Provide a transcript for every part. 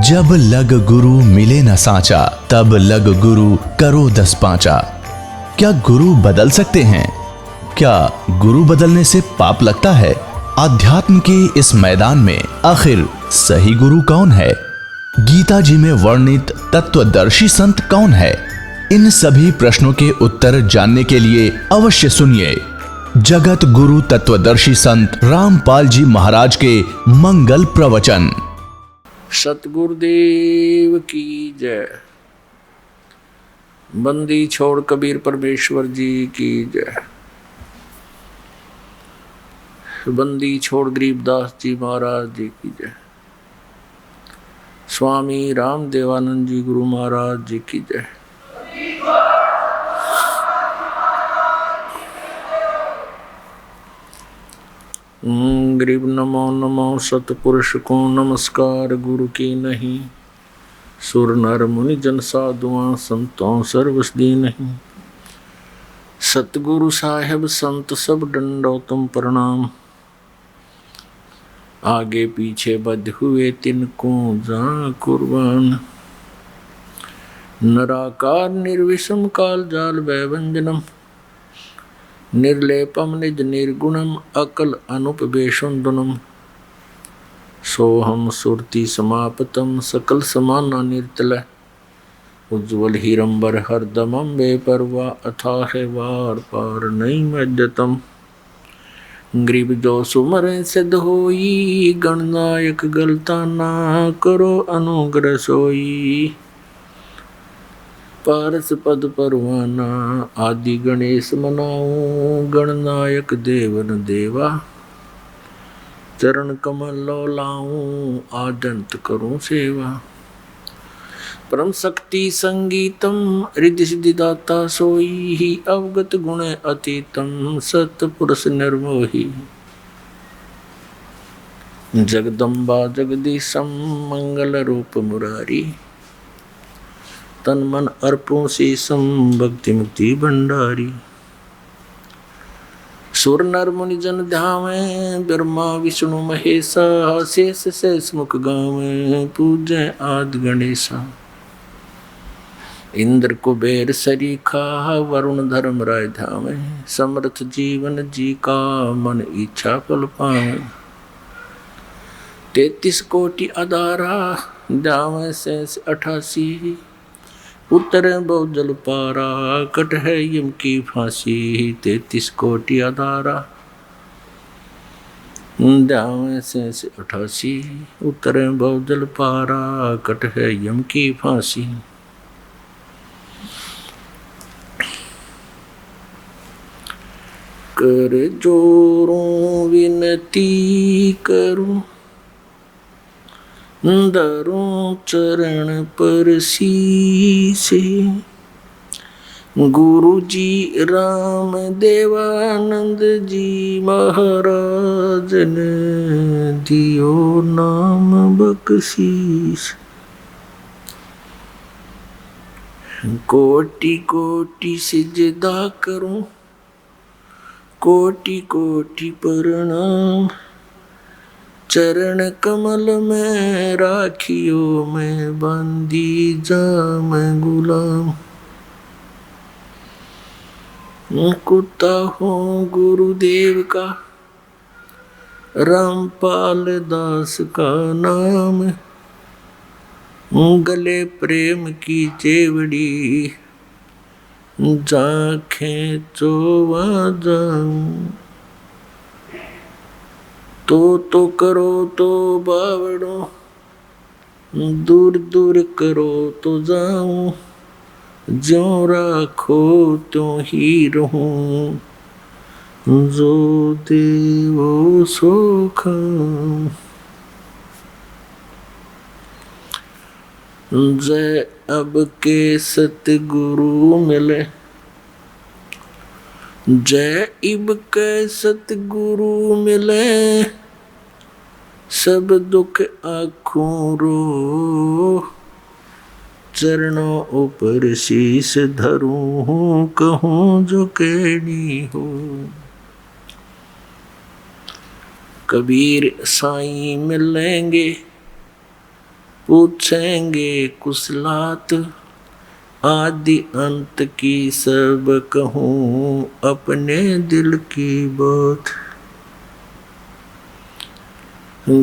जब लग गुरु मिले न साचा, तब लग गुरु करो 10 पांचा। क्या गुरु बदल सकते हैं? क्या गुरु बदलने से पाप लगता है? अध्यात्म के इस मैदान में आखिर सही गुरु कौन है? गीता जी में वर्णित तत्वदर्शी संत कौन है? इन सभी प्रश्नों के उत्तर जानने के लिए अवश्य सुनिए जगत गुरु तत्वदर्शी संत रामपाल जी महाराज के मंगल प्रवचन। सतगुरुदेव की जय। बंदी छोड़ कबीर परमेश्वर जी की जय। बंदी छोड़ गरीबदास जी महाराज जी की जय। स्वामी राम देवानंद जी गुरु महाराज जी की जय। गरीब नमो नमो सतपुरुष को नमस्कार गुरु की नहीं। सुर नर मुनि जन साधुआं संतों सर्वस दी नहीं। सतगुरु साहेब संत सब डंडो तुम प्रणाम। आगे पीछे बद्ध हुए तिनको जा कुर्बान। नराकार निर्विषम काल जाल वैवंजनम। निर्लेपम निज निर्गुणम अकल अनुपवेशुंदनम। सोहम सुरति समापतम सकल समाना निर्तल। उज्ज्वल हीरंबर हरदमम बेपरवा अथाह वार पार नहीं मज्जतम। गरीब जो सुमरे सिद्ध होई गणनायक गलता ना करो अनुग्रह सोई। पारस पद परवाना आदि गणेश मनाऊं गणनायक देवन देवा। चरण कमल लो लाऊं आदंत करूं सेवा। परम शक्ति संगीतम रिद्धि सिद्धिदाता सोई। अवगत गुण अतीतम सतपुरुष निर्मोही। जगदम्बा जगदीशम मंगल रूप मुरारी। तन मन अर्पों शीसम भक्ति मुक्ति भंडारी। सुर नर मुनि जन ध्यावे ब्रह्मा विष्णु महेशा। शेष शेष मुख गावे पूजय आदि गणेशा। इंद्र कुबेर सरीखा वरुण धर्म राय धावे। समर्थ जीवन जी का मन इच्छा फल पावे। 33 कोटि अदारा जावे शेष 88। उत्तर बहु जल पारा कट है यम की फांसी। 33 कोटि अदारा जावे शेष 88। उत्तर बहु जल पारा कट है यम की फांसी। कर जोरों विनती करूं धरूं चरण पर शीसे। गुरु जी राम देवानंद जी महाराज ने दियो नाम बख्शीश। कोटि कोटि सिजदा करूं कोटि कोटि प्रणाम। चरण कमल में राखियो मैं बंदी जाम गुलाम। कुत्ता हूँ गुरुदेव का रामपाल दास का नाम। गले प्रेम की चेवड़ी जाखें चोवा जाऊं। तो करो तो बावड़ो दूर दूर करो तो जाऊं। ज्यों राखो त्यों ही रहूं जो देवो सो खाऊं। जय अब के सतगुरु मिले। जय इब के सतगुरु मिले। सब दुख आँखों रो। चरणों ऊपर शीश धरूं कहूँ जो कहनी हो। कबीर साईं मिलेंगे पूछेंगे कुशलात आदि अंत की सब कहूँ अपने दिल की बात।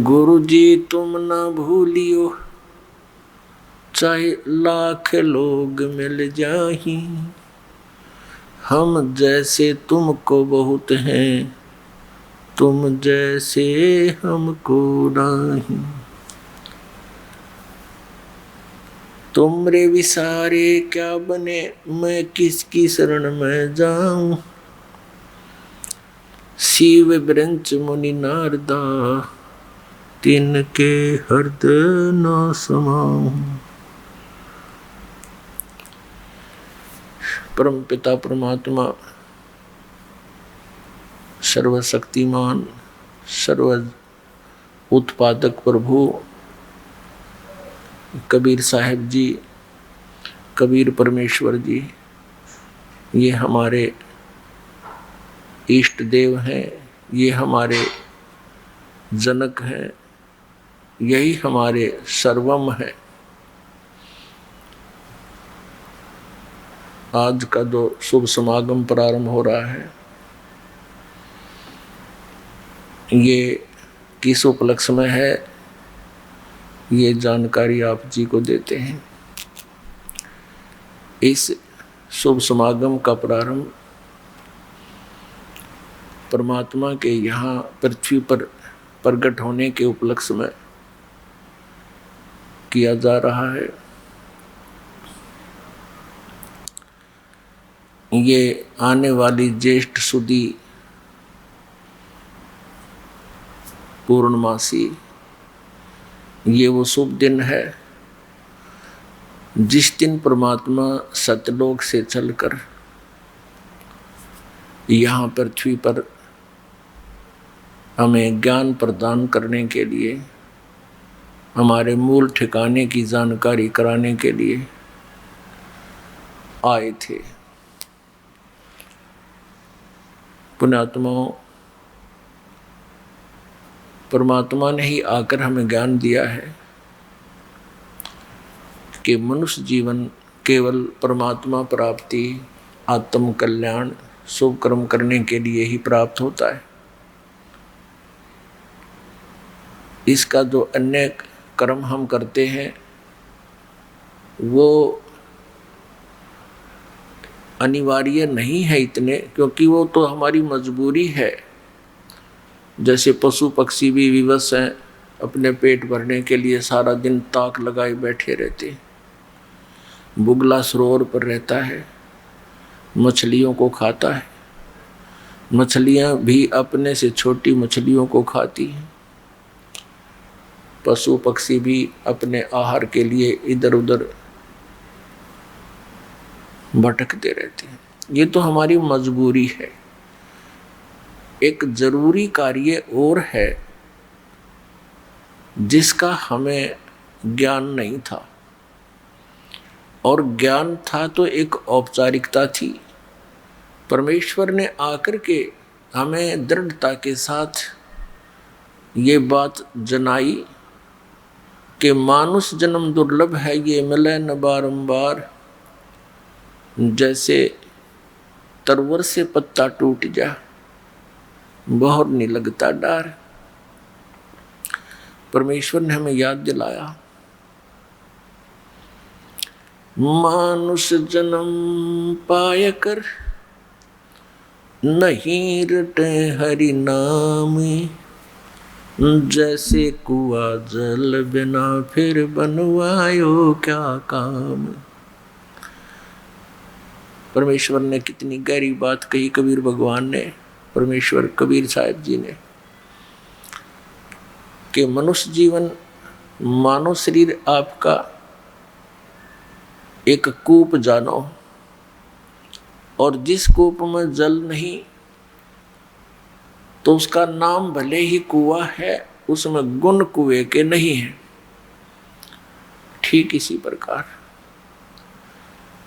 गुरु जी तुम न भूलियो चाहे लाख लोग मिल जाही, हम जैसे तुमको बहुत हैं तुम जैसे हमको नहीं। तुमरे विसारे क्या बने मैं किसकी शरण में जाऊं, शिव ब्रंच मुनि नारदा तिनके हृदय न समाऊं। परम पिता परमात्मा सर्वशक्तिमान सर्व उत्पादक प्रभु कबीर साहब जी, कबीर परमेश्वर जी, ये हमारे इष्ट देव हैं, ये हमारे जनक हैं, यही हमारे सर्वम है। आज का जो शुभ समागम प्रारंभ हो रहा है, ये किस उपलक्ष्य में है, ये जानकारी आप जी को देते हैं। इस शुभ समागम का प्रारंभ परमात्मा के यहाँ पृथ्वी पर प्रकट होने के उपलक्ष्य में किया जा रहा है। ये आने वाली ज्येष्ठ सुदी पूर्णमासी, ये वो शुभ दिन है जिस दिन परमात्मा सतलोक से चलकर यहाँ पृथ्वी पर हमें ज्ञान प्रदान करने के लिए, हमारे मूल ठिकाने की जानकारी कराने के लिए आए थे। पुण्यात्माओं, परमात्मा ने ही आकर हमें ज्ञान दिया है कि मनुष्य जीवन केवल परमात्मा प्राप्ति, आत्म कल्याण, शुभ कर्म करने के लिए ही प्राप्त होता है। इसका जो अन्य कर्म हम करते हैं वो अनिवार्य नहीं है इतने, क्योंकि वो तो हमारी मजबूरी है। जैसे पशु पक्षी भी विवश हैं, अपने पेट भरने के लिए सारा दिन ताक लगाए बैठे रहते, बुगला सरोवर पर रहता है, मछलियों को खाता है, मछलियां भी अपने से छोटी मछलियों को खाती हैं, पशु पक्षी भी अपने आहार के लिए इधर उधर भटकते रहते हैं। ये तो हमारी मजबूरी है। एक जरूरी कार्य और है जिसका हमें ज्ञान नहीं था, और ज्ञान था तो एक औपचारिकता थी। परमेश्वर ने आकर के हमें दृढ़ता के साथ ये बात जनाई कि मानुष जन्म दुर्लभ है, ये मिले न बारंबार, जैसे तरवर से पत्ता टूट जा बहुर नहीं लगता डार। परमेश्वर ने हमें याद दिलाया, मानुष जन्म पाय कर नहीं रटे हरि नाम, जैसे कुआ जल बिना फिर बनवायो क्या काम। परमेश्वर ने कितनी गहरी बात कही कबीर भगवान ने, परमेश्वर कबीर साहब जी ने, कि मनुष्य जीवन, मानव शरीर आपका एक कूप जानो, और जिस कूप में जल नहीं तो उसका नाम भले ही कुआं है, उसमें गुण कुएं के नहीं है। ठीक इसी प्रकार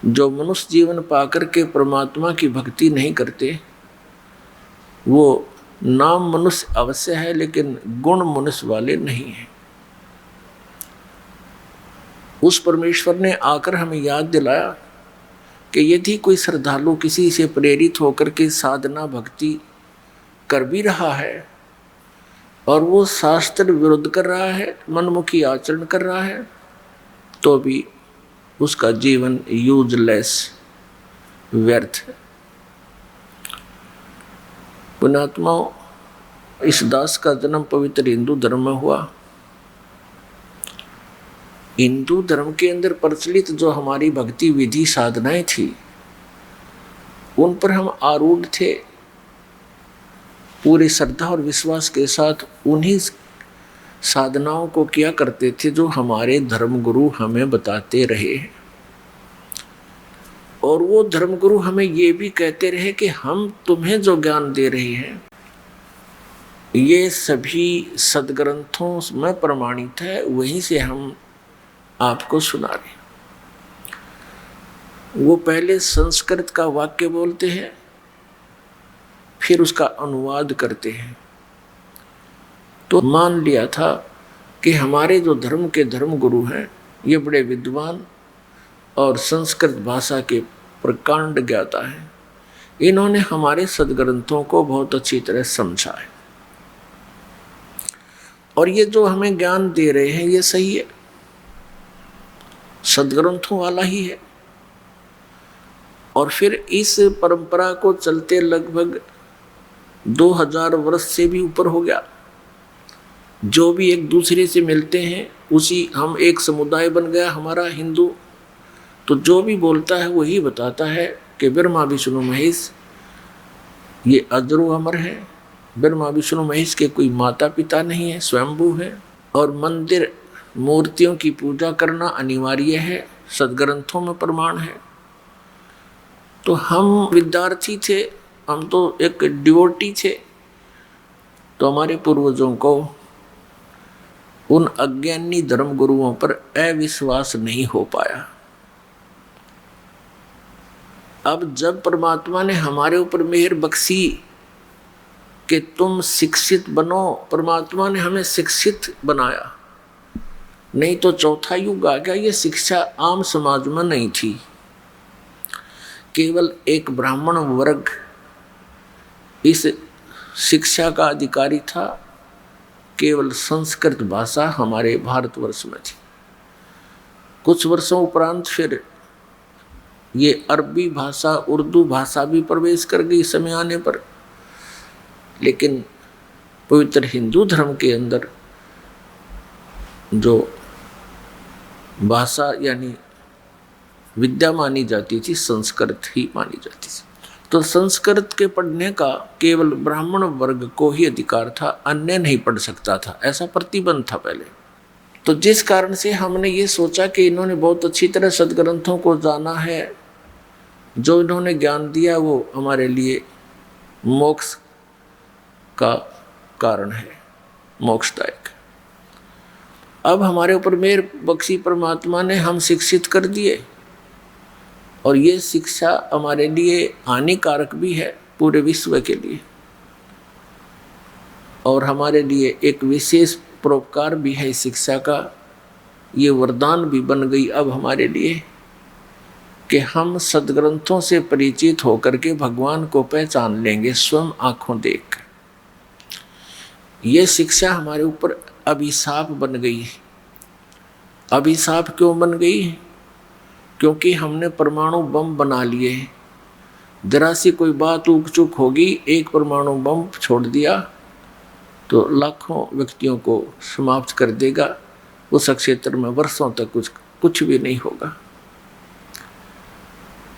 जो मनुष्य जीवन पाकर के परमात्मा की भक्ति नहीं करते, वो नाम मनुष्य अवश्य है लेकिन गुण मनुष्य वाले नहीं है। उस परमेश्वर ने आकर हमें याद दिलाया कि यदि कोई श्रद्धालु किसी से प्रेरित होकर के साधना भक्ति कर भी रहा है और वो शास्त्र विरुद्ध कर रहा है, मनमुखी आचरण कर रहा है, तो भी उसका जीवन यूजलेस, व्यर्थ है। पुण्यात्माओं, इस दास का जन्म पवित्र हिंदू धर्म में हुआ। हिंदू धर्म के अंदर प्रचलित जो हमारी भक्ति विधि साधनाएं थी, उन पर हम आरूढ़ थे, पूरी श्रद्धा और विश्वास के साथ उन्हीं साधनाओं को किया करते थे जो हमारे धर्मगुरु हमें बताते रहे हैं। और वो धर्मगुरु हमें ये भी कहते रहे कि हम तुम्हें जो ज्ञान दे रहे हैं ये सभी सदग्रंथों में प्रमाणित है, वहीं से हम आपको सुना रहे। वो पहले संस्कृत का वाक्य बोलते हैं, फिर उसका अनुवाद करते हैं। तो मान लिया था कि हमारे जो धर्म के धर्मगुरु हैं ये बड़े विद्वान और संस्कृत भाषा के प्रकांड ज्ञाता हैं। इन्होंने हमारे सदग्रंथों को बहुत अच्छी तरह समझा है और ये जो हमें ज्ञान दे रहे हैं ये सही है, सदग्रंथों वाला ही है। और फिर इस परंपरा को चलते लगभग 2000 वर्ष से भी ऊपर हो गया। जो भी एक दूसरे से मिलते हैं उसी, हम एक समुदाय बन गया हमारा हिंदू। तो जो भी बोलता है वही बताता है कि ब्रह्मा विष्णु महेश ये अजरो अमर है। ब्रह्मा विष्णु महेश के कोई माता पिता नहीं है, स्वयंभू है। और मंदिर मूर्तियों की पूजा करना अनिवार्य है, सदग्रंथों में प्रमाण है। तो हम विद्यार्थी थे, हम तो एक डिवोटी थे, तो हमारे पूर्वजों को उन अज्ञानी धर्मगुरुओं पर अविश्वास नहीं हो पाया। अब जब परमात्मा ने हमारे ऊपर मेहर बख्शी कि तुम शिक्षित बनो, परमात्मा ने हमें शिक्षित बनाया। नहीं तो चौथा युग आ गया, ये शिक्षा आम समाज में नहीं थी। केवल एक ब्राह्मण वर्ग इस शिक्षा का अधिकारी था। केवल संस्कृत भाषा हमारे भारतवर्ष में थी। कुछ वर्षों उपरांत फिर ये अरबी भाषा, उर्दू भाषा भी प्रवेश कर गई समय आने पर। लेकिन पवित्र हिंदू धर्म के अंदर जो भाषा यानी विद्या मानी जाती थी, संस्कृत ही मानी जाती थी। तो संस्कृत के पढ़ने का केवल ब्राह्मण वर्ग को ही अधिकार था, अन्य नहीं पढ़ सकता था, ऐसा प्रतिबंध था पहले। तो जिस कारण से हमने ये सोचा कि इन्होंने बहुत अच्छी तरह सदग्रंथों को जाना है, जो इन्होंने ज्ञान दिया वो हमारे लिए मोक्ष का कारण है, मोक्षदायक। अब हमारे ऊपर मेहर बख्शी परमात्मा ने, हम शिक्षित कर दिए और ये शिक्षा हमारे लिए हानिकारक भी है, पूरे विश्व के लिए, और हमारे लिए एक विशेष परोपकार भी है इस शिक्षा का। ये वरदान भी बन गई अब हमारे लिए कि हम सदग्रंथों से परिचित होकर के भगवान को पहचान लेंगे स्वयं आँखों देख। ये शिक्षा हमारे ऊपर अभिशाप बन गई है। अभिशाप क्यों बन गई? क्योंकि हमने परमाणु बम बना लिए। जरा सी कोई बात ऊक चूक होगी, एक परमाणु बम छोड़ दिया तो लाखों व्यक्तियों को समाप्त कर देगा। उस क्षेत्र में वर्षों तक कुछ भी नहीं होगा।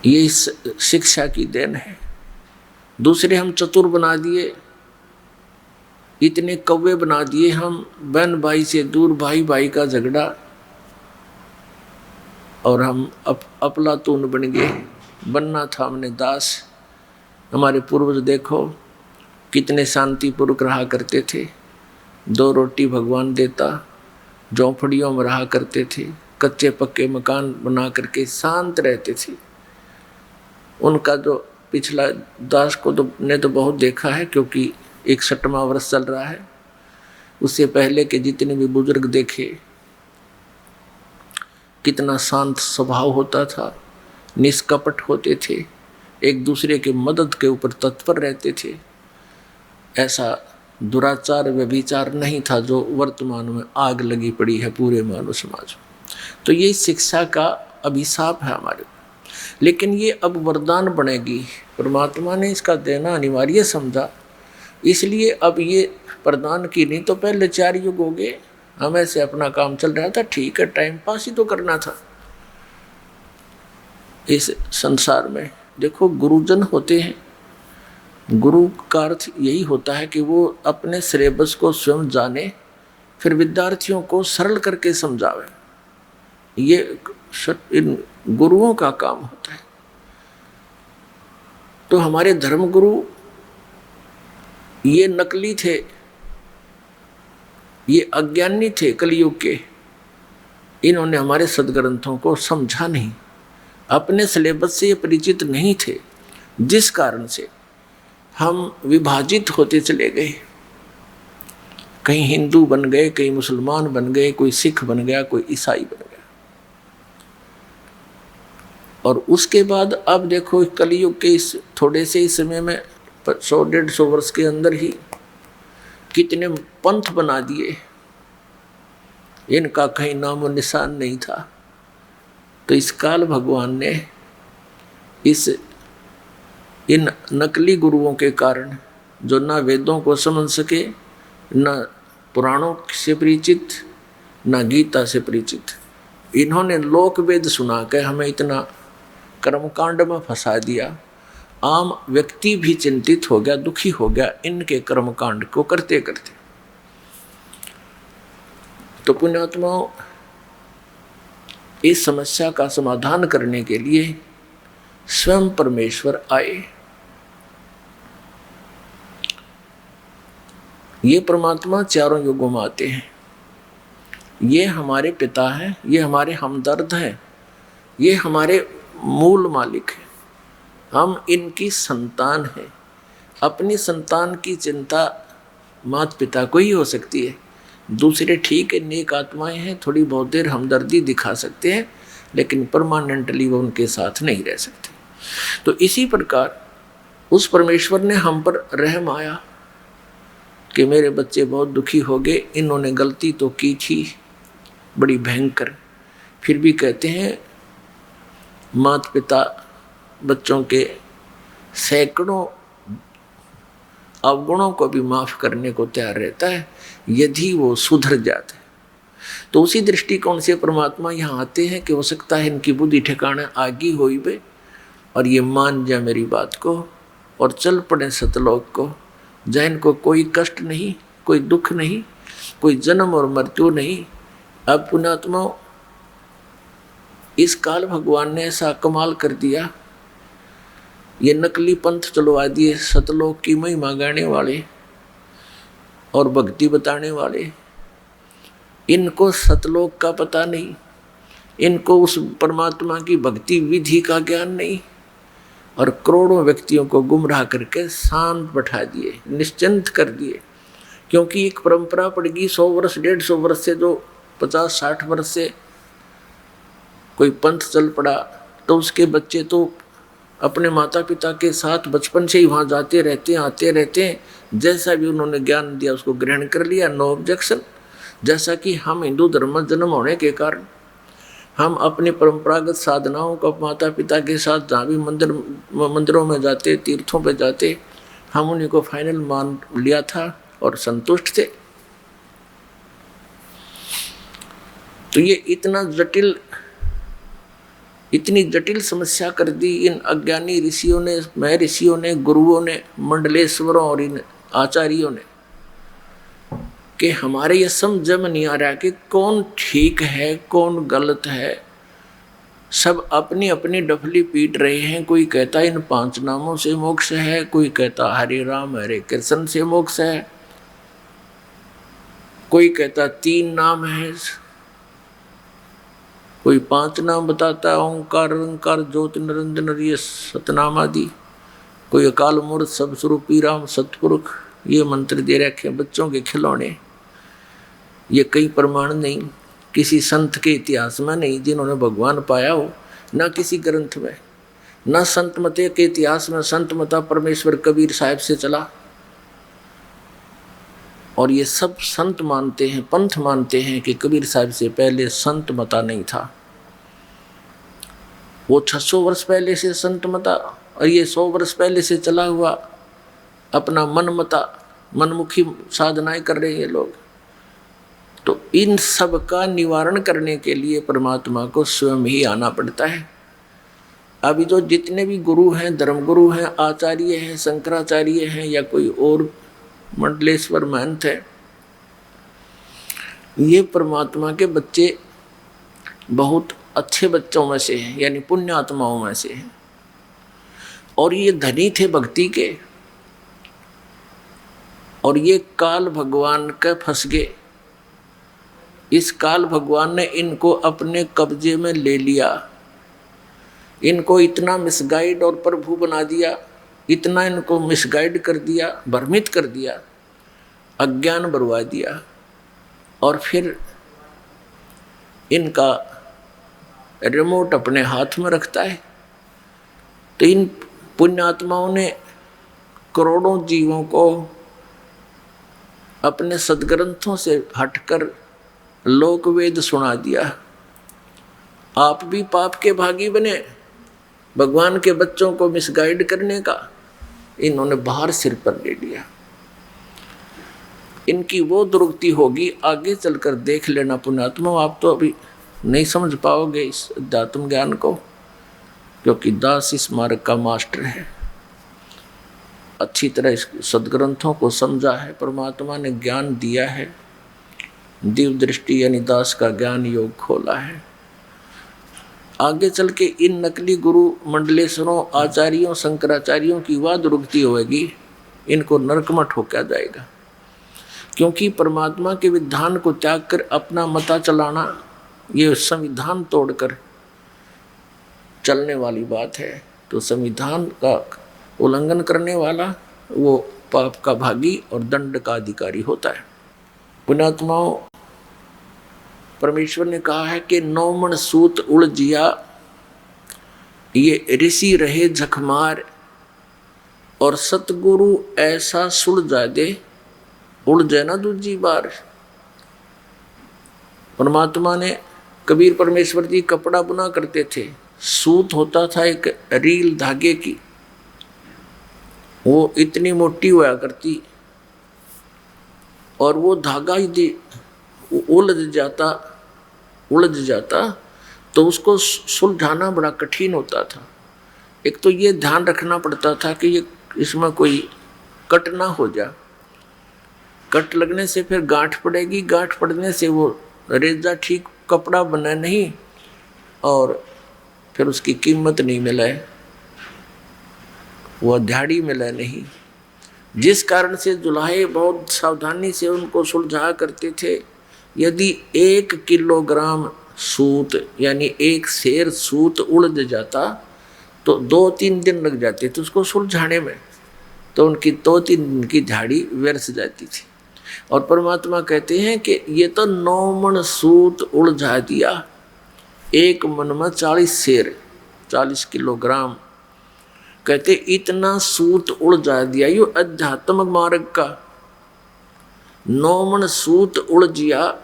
ये इस शिक्षा की देन है। दूसरे हम चतुर बना दिए, इतने कौवे बना दिए हम, बहन भाई से दूर, भाई भाई का झगड़ा, और हम अफलातून बन गए। बनना था हमने दास। हमारे पूर्वज देखो कितने शांतिपूर्वक रहा करते थे। 2 रोटी भगवान देता, झोंपड़ियों में रहा करते थे, कच्चे पक्के मकान बना करके शांत रहते थे। उनका जो पिछला दास को ने तो बहुत देखा है, क्योंकि 61वां वर्ष चल रहा है। उससे पहले के जितने भी बुजुर्ग देखे, कितना शांत स्वभाव होता था, निष्कपट होते थे, एक दूसरे की मदद के ऊपर तत्पर रहते थे। ऐसा दुराचार व्यभिचार नहीं था जो वर्तमान में आग लगी पड़ी है पूरे मानव समाज में। तो ये शिक्षा का अभिशाप है हमारे, लेकिन ये अब वरदान बनेगी। परमात्मा ने इसका देना अनिवार्य समझा, इसलिए अब ये प्रदान की। नहीं तो पहले 4 युग हो गए, हम ऐसे अपना काम चल रहा था, ठीक है, टाइम पास ही तो करना था। इस संसार में देखो गुरुजन होते हैं, गुरु का अर्थ यही होता है कि वो अपने सिलेबस को स्वयं जाने, फिर विद्यार्थियों को सरल करके समझावे। ये इन गुरुओं का काम होता है। तो हमारे धर्मगुरु ये नकली थे, ये अज्ञानी थे कलयुग के। इन्होंने हमारे सदग्रंथों को समझा नहीं, अपने सिलेबस से ये परिचित नहीं थे, जिस कारण से हम विभाजित होते चले गए। कहीं हिंदू बन गए, कहीं मुसलमान बन गए, कोई सिख बन गया, कोई ईसाई बन गया। और उसके बाद अब देखो कलयुग के इस थोड़े से ही समय में 100-150 वर्ष के अंदर ही कितने पंथ बना दिए, इनका कहीं नामो निशान नहीं था। तो इस काल भगवान ने इन नकली गुरुओं के कारण, जो ना वेदों को समझ सके, ना पुराणों से परिचित, ना गीता से परिचित, इन्होंने लोक वेद सुना के हमें इतना कर्मकांड में फंसा दिया। आम व्यक्ति भी चिंतित हो गया, दुखी हो गया इनके कर्मकांड को करते करते। तो पुण्यात्माओं, इस समस्या का समाधान करने के लिए स्वयं परमेश्वर आए। ये परमात्मा चारों युगों में आते हैं। ये हमारे पिता हैं, ये हमारे हमदर्द हैं, ये हमारे मूल मालिक हैं। हम इनकी संतान हैं। अपनी संतान की चिंता माता पिता को ही हो सकती है। दूसरे ठीक है, नेक आत्माएं हैं, थोड़ी बहुत देर हमदर्दी दिखा सकते हैं, लेकिन परमानेंटली वो उनके साथ नहीं रह सकते। तो इसी प्रकार उस परमेश्वर ने हम पर रहम आया कि मेरे बच्चे बहुत दुखी हो गए, इन्होंने गलती तो की थी बड़ी भयंकर, फिर भी कहते हैं माता पिता बच्चों के सैकड़ों अवगुणों को भी माफ करने को तैयार रहता है यदि वो सुधर जाते हैं। तो उसी दृष्टिकोण से परमात्मा यहाँ आते हैं कि हो सकता है इनकी बुद्धि ठिकाने आगी होई बे और ये मान जाए मेरी बात को और चल पड़े सतलोक को, जहाँ इनको कोई कष्ट नहीं, कोई दुख नहीं, कोई जन्म और मृत्यु नहीं। अब पुण्यात्माओं, इस काल भगवान ने ऐसा कमाल कर दिया, ये नकली पंथ चलवा दिए, सतलोक की महिमा गाने वाले और भक्ति बताने वाले। इनको सतलोक का पता नहीं, इनको उस परमात्मा की भक्ति विधि का ज्ञान नहीं, और करोड़ों व्यक्तियों को गुमराह करके शांत बैठा दिए, निश्चिंत कर दिए। क्योंकि एक परंपरा पड़ गई 100 वर्ष 150 वर्ष से, जो 50-60 वर्ष से कोई पंथ चल पड़ा, तो उसके बच्चे तो अपने माता पिता के साथ बचपन से ही वहाँ जाते रहते हैं, आते रहते हैं, जैसा भी उन्होंने ज्ञान दिया उसको ग्रहण कर लिया, नो ऑब्जेक्शन। जैसा कि हम हिंदू धर्म में जन्म होने के कारण हम अपनी परंपरागत साधनाओं को माता पिता के साथ जहाँ भी मंदिरों में जाते, तीर्थों पे जाते, हम उन्हीं को फाइनल मान लिया था और संतुष्ट थे। तो ये इतनी जटिल समस्या कर दी इन अज्ञानी ऋषियों ने, महर्षियों ने, गुरुओं ने, मंडलेश्वरों और इन आचार्यों ने, कि हमारे ये समझ में नहीं आ रहा कि कौन ठीक है कौन गलत है। सब अपनी अपनी डफली पीट रहे हैं। कोई कहता इन 5 नामों से मोक्ष है, कोई कहता हरे राम हरे कृष्ण से मोक्ष है, कोई कहता 3 नाम है, कोई 5 नाम बताता है, ओंकार ओंकार ज्योति निरंजन ये सतनाम आदि, कोई अकाल मूर्त सब स्वरूपी राम सतपुरुष ये मंत्र दे रखे बच्चों के खिलौने। ये कई प्रमाण नहीं किसी संत के इतिहास में नहीं जिन्होंने भगवान पाया हो, ना किसी ग्रंथ में, ना संत मते के इतिहास में संत मता परमेश्वर कबीर साहब से चला। और ये सब संत मानते हैं, पंथ मानते हैं कि कबीर साहब से पहले संत मता नहीं था। वो 600 वर्ष पहले से संत मता और ये 100 वर्ष पहले से चला हुआ अपना मन मता, मनमुखी साधनाएं कर रहे हैं लोग। तो इन सब का निवारण करने के लिए परमात्मा को स्वयं ही आना पड़ता है। अभी तो जितने भी गुरु हैं, धर्मगुरु हैं, आचार्य हैं, शंकराचार्य हैं या कोई और मंडलेश्वर महंत है, ये परमात्मा के बच्चे बहुत अच्छे बच्चों में से हैं, यानी पुण्य आत्माओं में से हैं। और ये धनी थे भक्ति के, और ये काल भगवान के फंस गए। इस काल भगवान ने इनको अपने कब्जे में ले लिया, इनको इतना मिसगाइड और प्रभु बना दिया, इतना इनको मिसगाइड कर दिया, भ्रमित कर दिया, अज्ञान बरवा दिया। और फिर इनका रिमोट अपने हाथ में रखता है। तो इन पुण्यात्माओं ने करोड़ों जीवों को अपने सदग्रंथों से हटकर लोक वेद सुना दिया। आप भी पाप के भागी बने, भगवान के बच्चों को मिसगाइड करने का इन्होंने भार सिर पर ले लिया। इनकी वो दुर्गति होगी, आगे चलकर देख लेना पुण्यात्मा। आप तो अभी नहीं समझ पाओगे इस अध्यात्म ज्ञान को, क्योंकि दास इस मार्ग का मास्टर है, अच्छी तरह इस सदग्रंथों को समझा है, परमात्मा ने ज्ञान दिया है, दिव्य दृष्टि यानी दास का ज्ञान योग खोला है। आगे चल के इन नकली गुरु मंडलेश्वरों, आचार्यों, शंकराचार्यों की वह दुर्गति होगी, इनको नरक में ठोका जाएगा। क्योंकि परमात्मा के विधान को त्याग कर अपना मता चलाना, ये संविधान तोड़कर चलने वाली बात है। तो संविधान का उल्लंघन करने वाला वो पाप का भागी और दंड का अधिकारी होता है। पुण्यात्माओं, परमेश्वर ने कहा है कि 9 मन सूत उलझिया, ये ऋषि रहे झकमार, और सतगुरु ऐसा सुलझा दे, उलझे ना दूजी बार। परमात्मा ने, कबीर परमेश्वर जी कपड़ा बुना करते थे, सूत होता था एक रील धागे की, वो इतनी मोटी हुआ करती, और वो धागा यदि उलझ जाता तो उसको सुलझाना बड़ा कठिन होता था। एक तो ये ध्यान रखना पड़ता था कि ये इसमें कोई कट ना हो जा, कट लगने से फिर गांठ पड़ेगी, गांठ पड़ने से वो रेजा ठीक कपड़ा बना नहीं, और फिर उसकी कीमत नहीं मिले, वो दिहाड़ी मिले नहीं। जिस कारण से जुलाहे बहुत सावधानी से उनको सुलझा करते थे। यदि 1 किलोग्राम सूत यानी 1 सेर सूत उलझ जाता तो 2-3 दिन लग जाते थे उसको सुलझाने में, तो उनकी 2-3 दिन की दिहाड़ी व्यर्थ जाती थी। और परमात्मा कहते हैं कि ये तो 9 मन सूत उलझा दिया, 1 मन में 40 सेर, 40 किलोग्राम। कहते इतना सूत उलझा दिया, यो अध्यात्म मार्ग का 9 मन सूत उलझिया,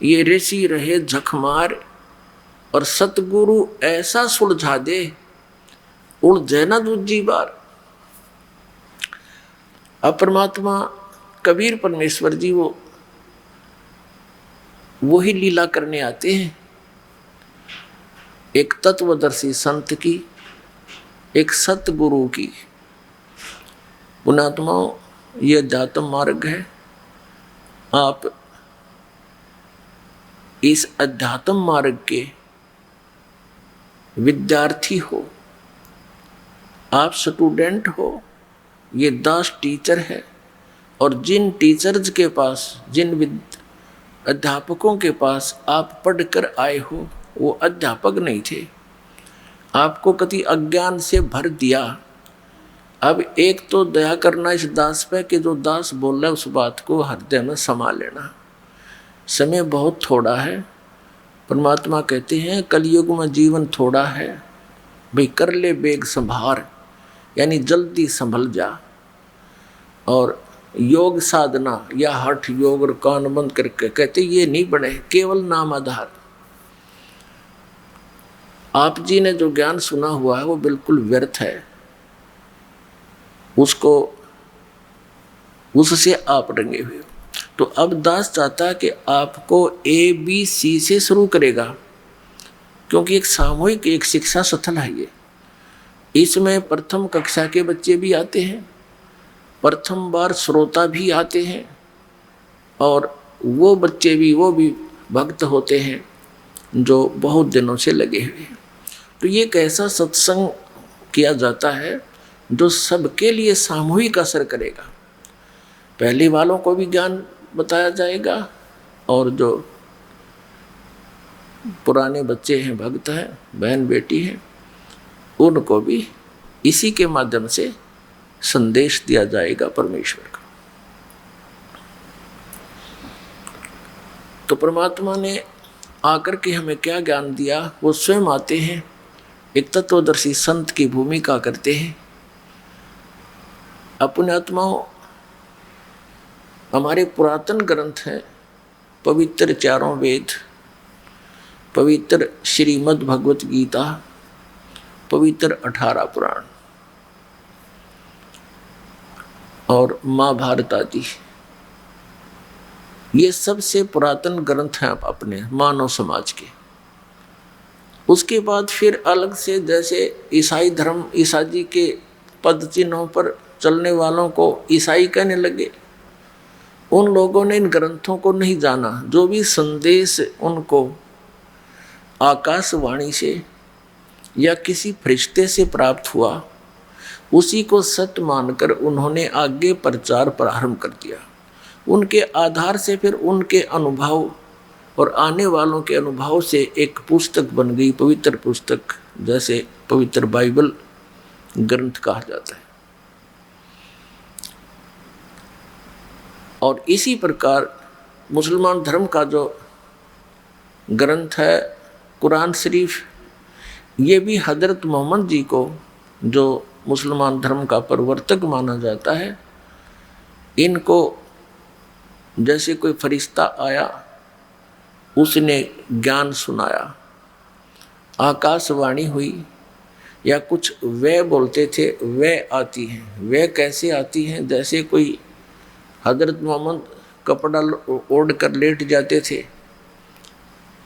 ये ऋषि रहे झकमार, और सतगुरु ऐसा सुलझा दे, उलझे ना दूजी बार। अब परमात्मा कबीर परमेश्वर जी वो ही लीला करने आते हैं, एक तत्वदर्शी संत की, एक सतगुरु की। पुण्यात्माओं, ये अध्यात्म मार्ग है। आप इस अध्यात्म मार्ग के विद्यार्थी हो, आप स्टूडेंट हो, ये दास टीचर है। और जिन टीचर्स के पास, जिन अध्यापकों के पास आप पढ़कर आए हो, वो अध्यापक नहीं थे, आपको कति अज्ञान से भर दिया। अब एक तो दया करना इस दास पे कि जो दास बोल रहा है उस बात को हृदय में समा लेना। समय बहुत थोड़ा है, परमात्मा कहते हैं कलयुग में जीवन थोड़ा है भाई, कर ले बेग संभार, यानी जल्दी संभल जा। और योग साधना या हठ योग और कान बंद करके कहते ये नहीं बने, केवल नाम आधार। आप जी ने जो ज्ञान सुना हुआ है वो बिल्कुल व्यर्थ है, उससे आप रंगे हुए हो। तो अब दास चाहता है कि आपको ABC से शुरू करेगा, क्योंकि एक सामूहिक एक शिक्षा स्थल है ये। इसमें प्रथम कक्षा के बच्चे भी आते हैं, प्रथम बार श्रोता भी आते हैं, और वो बच्चे भी, वो भी भक्त होते हैं जो बहुत दिनों से लगे हुए हैं। तो ये एक ऐसा सत्संग किया जाता है जो सबके लिए सामूहिक असर करेगा। पहले वालों को भी ज्ञान बताया जाएगा, और जो पुराने बच्चे हैं, भक्त हैं, बहन बेटी हैं, उनको भी इसी के माध्यम से संदेश दिया जाएगा परमेश्वर का। तो परमात्मा ने आकर के हमें क्या ज्ञान दिया, वो स्वयं आते हैं, एक तत्वदर्शी संत की भूमिका करते हैं। अपने आत्माओं, हमारे पुरातन ग्रंथ हैं, पवित्र चारों वेद, पवित्र श्रीमद् भगवत गीता, पवित्र 18 पुराण और महाभारत आदि, ये सबसे पुरातन ग्रंथ हैं अपने मानव समाज के। उसके बाद फिर अलग से, जैसे ईसाई धर्म, ईसा जी के पद चिन्हों पर चलने वालों को ईसाई कहने लगे। उन लोगों ने इन ग्रंथों को नहीं जाना, जो भी संदेश उनको आकाशवाणी से या किसी फरिश्ते से प्राप्त हुआ, उसी को सत्य मानकर उन्होंने आगे प्रचार प्रारंभ कर दिया। उनके आधार से फिर उनके अनुभव और आने वालों के अनुभव से एक पुस्तक बन गई, पवित्र पुस्तक, जैसे पवित्र बाइबल ग्रंथ कहा जाता है। और इसी प्रकार मुसलमान धर्म का जो ग्रंथ है कुरान शरीफ, ये भी हजरत मोहम्मद जी को, जो मुसलमान धर्म का प्रवर्तक माना जाता है, इनको जैसे कोई फरिश्ता आया, उसने ज्ञान सुनाया, आकाशवाणी हुई, या कुछ वे बोलते थे, वे आती हैं। वे कैसे आती हैं? जैसे कोई हजरत मोहम्मद कपड़ा ओढ़ कर लेट जाते थे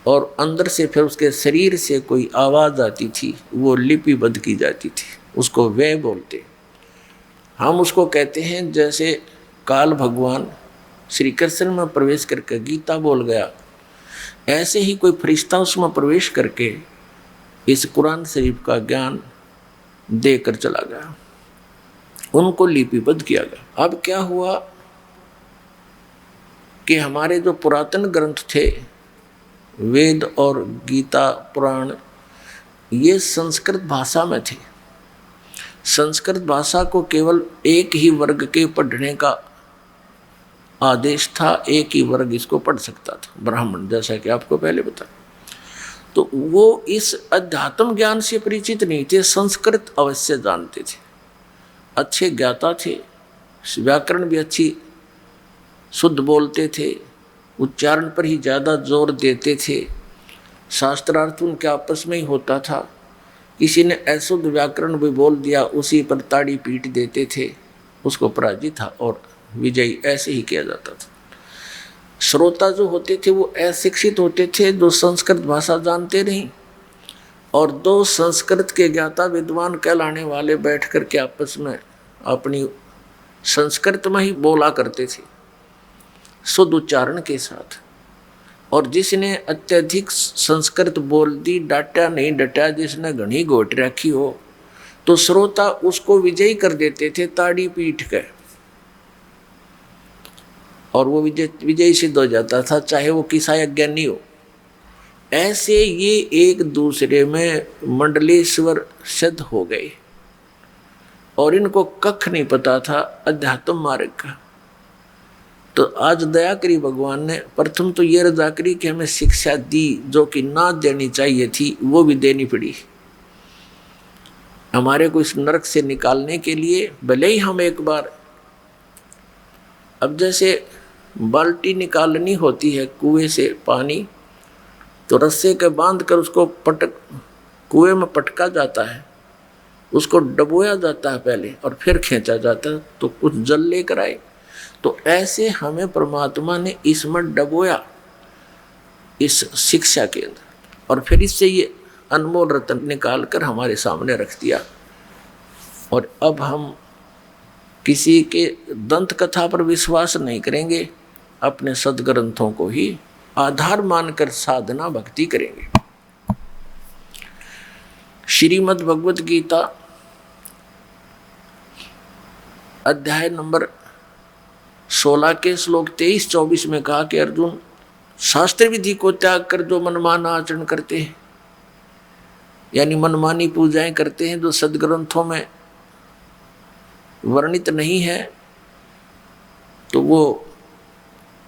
और अंदर से फिर उसके शरीर से कोई आवाज़ आती थी, वो लिपिबद्ध की जाती थी, उसको वे बोलते। हम उसको कहते हैं, जैसे काल भगवान श्री कृष्ण में प्रवेश करके गीता बोल गया, ऐसे ही कोई फरिश्ता उसमें प्रवेश करके इस कुरान शरीफ का ज्ञान देकर चला गया, उनको लिपिबद्ध किया गया। अब क्या हुआ कि हमारे जो पुरातन ग्रंथ थे, वेद और गीता पुराण, ये संस्कृत भाषा में थे। संस्कृत भाषा को केवल एक ही वर्ग के पढ़ने का आदेश था, एक ही वर्ग इसको पढ़ सकता था, ब्राह्मण, जैसा कि आपको पहले बताया। तो वो इस अध्यात्म ज्ञान से परिचित नहीं थे, संस्कृत अवश्य जानते थे, अच्छे ज्ञाता थे, व्याकरण भी अच्छी शुद्ध बोलते थे, उच्चारण पर ही ज़्यादा जोर देते थे, शास्त्रार्थ उनके आपस में ही होता था। किसी ने अशुद्ध व्याकरण भी बोल दिया, उसी पर ताड़ी पीट देते थे, उसको पराजित था और विजयी ऐसे ही किया जाता था। श्रोता जो होते थे वो अशिक्षित होते थे, जो संस्कृत भाषा जानते नहीं, और दो संस्कृत के ज्ञाता विद्वान कहलाने वाले बैठ कर के आपस में अपनी संस्कृत में ही बोला करते थे, शुद्ध उच्चारण के साथ। और जिसने अत्यधिक संस्कृत बोल दी, डाटा नहीं डटा, जिसने घनी घोट रखी हो, तो श्रोता उसको विजयी कर देते थे ताड़ी पीट कर, और वो विजयी सिद्ध हो जाता था, चाहे वो किसा अज्ञानी हो। ऐसे ये एक दूसरे में मंडलेश्वर सिद्ध हो गए, और इनको कख नहीं पता था अध्यात्म मार्ग का। तो आज दया करी भगवान ने, प्रथम तो ये रजा करी कि हमें शिक्षा दी जो कि ना देनी चाहिए थी, वो भी देनी पड़ी हमारे को इस नरक से निकालने के लिए। भले ही हम एक बार, अब जैसे बाल्टी निकालनी होती है कुएं से पानी, तो रस्से के बांध कर उसको कुएं में पटका जाता है, उसको डबोया जाता है पहले और फिर खींचा जाता है तो कुछ जल लेकर आए। तो ऐसे हमें परमात्मा ने इसमें डबोया इस शिक्षा के अंदर, और फिर इससे ये अनमोल रत्न निकाल कर हमारे सामने रख दिया। और अब हम किसी के दंत कथा पर विश्वास नहीं करेंगे, अपने सदग्रंथों को ही आधार मानकर साधना भक्ति करेंगे। श्रीमद् भगवत गीता अध्याय नंबर 16 के श्लोक 23-24 में कहा कि अर्जुन, शास्त्र विधि को त्याग कर जो मनमाना आचरण करते हैं, यानी मनमानी पूजाएं करते हैं जो सदग्रंथों में वर्णित नहीं है, तो वो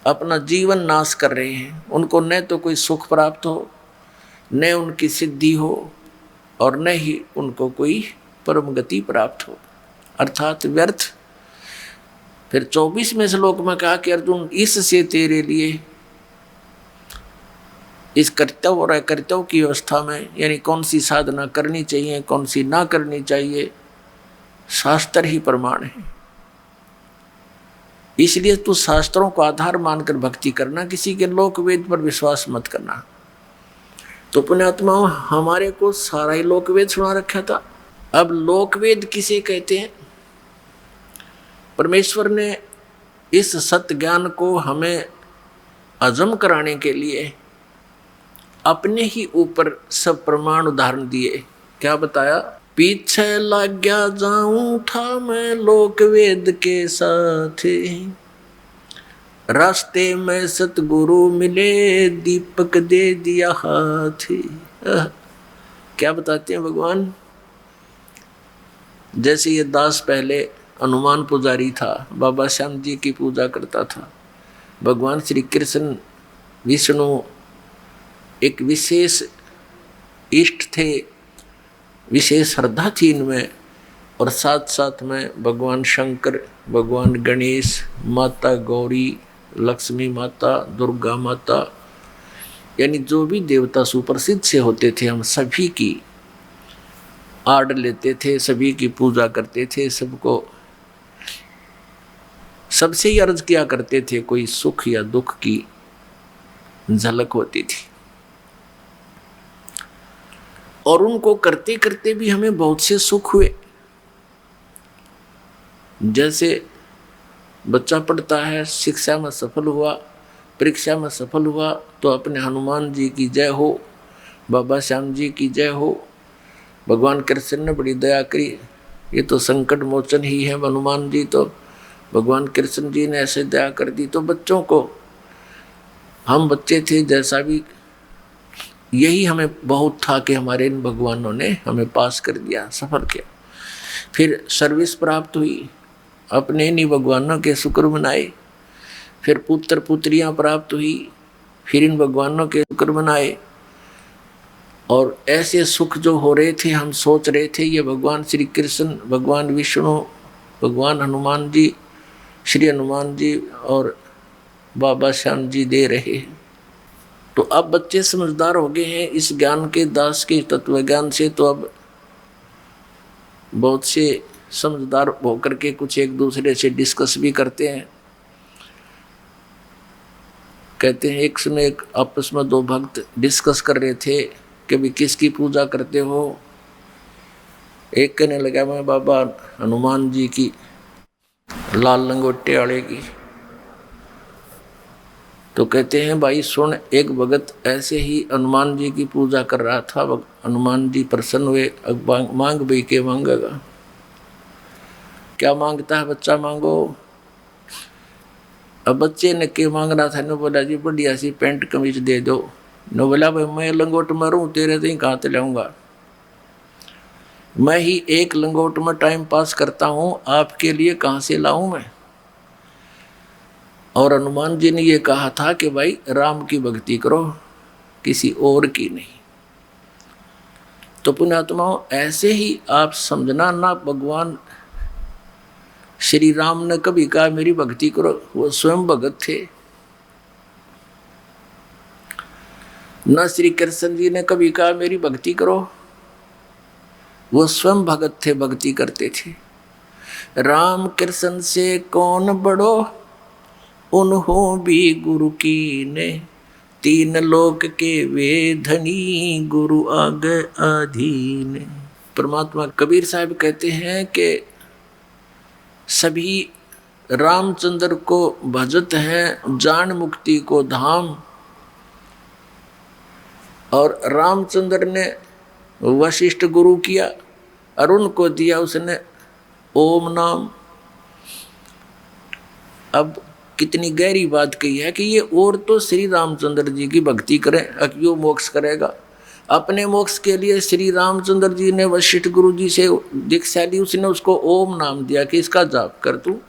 अपना जीवन नाश कर रहे हैं। उनको न तो कोई सुख प्राप्त हो, न उनकी सिद्धि हो, और न ही उनको कोई परम गति प्राप्त हो, अर्थात व्यर्थ। फिर 24वें श्लोक में कहा कि अर्जुन, इससे तेरे लिए इस कर्तव्य और अकर्तव्य की अवस्था में, यानी कौन सी साधना करनी चाहिए कौन सी ना करनी चाहिए, शास्त्र ही प्रमाण है। इसलिए तू शास्त्रों को आधार मानकर भक्ति करना, किसी के लोक वेद पर विश्वास मत करना। तो पुण्यात्माओं, हमारे को सारा ही लोक वेद सुना रखा था। अब लोक वेद किसे कहते हैं? परमेश्वर ने इस सत्य ज्ञान को हमें अजम कराने के लिए अपने ही ऊपर सब प्रमाण उदाहरण दिए। क्या बताया? पीछे लग गया जाऊं था मैं लोक वेद के साथ, रास्ते में सतगुरु मिले दीपक दे दिया हाथ। क्या बताते हैं भगवान? जैसे ये दास पहले हनुमान पुजारी था, बाबा श्याम जी की पूजा करता था। भगवान श्री कृष्ण विष्णु एक विशेष इष्ट थे, विशेष श्रद्धा थी इनमें, और साथ साथ में भगवान शंकर, भगवान गणेश, माता गौरी, लक्ष्मी माता, दुर्गा माता, यानी जो भी देवता सुप्रसिद्ध से होते थे, हम सभी की आड़ लेते थे, सभी की पूजा करते थे, सबको सबसे ही अर्ज किया करते थे, कोई सुख या दुख की झलक होती थी। और उनको करते करते भी हमें बहुत से सुख हुए। जैसे बच्चा पढ़ता है, शिक्षा में सफल हुआ, परीक्षा में सफल हुआ, तो अपने हनुमान जी की जय हो, बाबा श्याम जी की जय हो, भगवान कृष्ण ने बड़ी दया करी, ये तो संकट मोचन ही है हनुमान जी, तो भगवान कृष्ण जी ने ऐसे दया कर दी। तो बच्चों को, हम बच्चे थे जैसा भी, यही हमें बहुत था कि हमारे इन भगवानों ने हमें पास कर दिया, सफल किया। फिर सर्विस प्राप्त हुई, अपने इन्हीं भगवानों के शुक्र मनाए। फिर पुत्र पुत्रियां प्राप्त हुई, फिर इन भगवानों के शुक्र मनाए। और ऐसे सुख जो हो रहे थे, हम सोच रहे थे ये भगवान श्री कृष्ण, भगवान विष्णु, भगवान हनुमान जी, श्री हनुमान जी और बाबा श्याम जी दे रहे हैं। तो अब बच्चे समझदार हो गए हैं इस ज्ञान के, दास के तत्व ज्ञान से। तो अब बहुत से समझदार होकर के कुछ एक दूसरे से डिस्कस भी करते हैं। कहते हैं एक समय एक आपस में दो भक्त डिस्कस कर रहे थे कि भी किसकी पूजा करते हो। एक कहने लगा मैं बाबा हनुमान जी की, लाल लंगोटे वाले की। तो कहते हैं भाई सुन, एक भगत ऐसे ही हनुमान जी की पूजा कर रहा था, हनुमान जी प्रसन्न हुए, अब मांग भी के मांगेगा। क्या मांगता है बच्चा? मांगो। अब बच्चे ने के मांग रहा था, ने बोला जी बढ़िया सी पैंट कमीज दे दो। ने बोला भाई मैं लंगोट मारूं, तेरे से ही कहाँ से लाऊंगा, मैं ही एक लंगोट में टाइम पास करता हूं, आपके लिए कहाँ से लाऊं मैं। और हनुमान जी ने ये कहा था कि भाई राम की भक्ति करो, किसी और की नहीं। तो पुण्यात्माओं, ऐसे ही आप समझना ना, भगवान श्री राम ने कभी कहा मेरी भक्ति करो, वो स्वयं भगत थे। न श्री कृष्ण जी ने कभी कहा मेरी भक्ति करो, वो स्वयं भगत थे, भक्ति करते थे। राम कृष्ण से कौन बड़ो, उन्हों भी गुरु की ने, तीन लोक के वे धनी, गुरु आगे अधीन। परमात्मा कबीर साहब कहते हैं कि सभी रामचंद्र को भजत हैं, जान मुक्ति को धाम। और रामचंद्र ने वशिष्ठ गुरु किया, अरुण को दिया उसने ओम नाम। अब कितनी गहरी बात कही है कि ये और तो श्री रामचंद्र जी की भक्ति करें, अकियो मोक्ष करेगा। अपने मोक्ष के लिए श्री रामचंद्र जी ने वशिष्ठ गुरु जी से दीक्षा ली, उसने उसको ओम नाम दिया कि इसका जाप कर तू।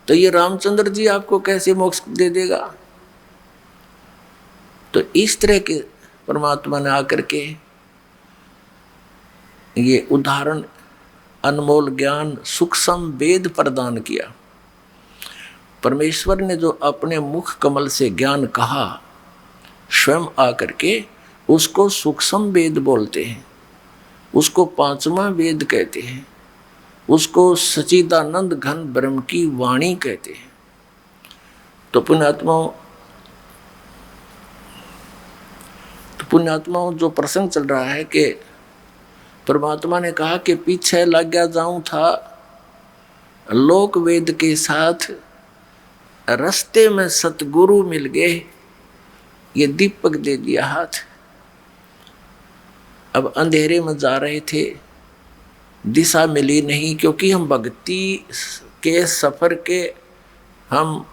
तो ये रामचंद्र जी आपको कैसे मोक्ष दे देगा? तो इस तरह के परमात्मा ने आकर के ये उदाहरण, अनमोल ज्ञान, सूक्ष्म वेद प्रदान किया। परमेश्वर ने जो अपने मुख कमल से ज्ञान कहा स्वयं आकर के, उसको सूक्ष्म वेद बोलते हैं, उसको पांचवा वेद कहते हैं, उसको सच्चिदानंद घन ब्रह्म की वाणी कहते हैं। तो पुण्यात्माओं जो प्रसंग चल रहा है कि परमात्मा ने कहा कि पीछे लग गया जाऊं था लोक वेद के साथ, रास्ते में सतगुरु मिल गए, ये दीपक दे दिया हाथ। अब अंधेरे में जा रहे थे, दिशा मिली नहीं, क्योंकि हम भक्ति के सफर के हम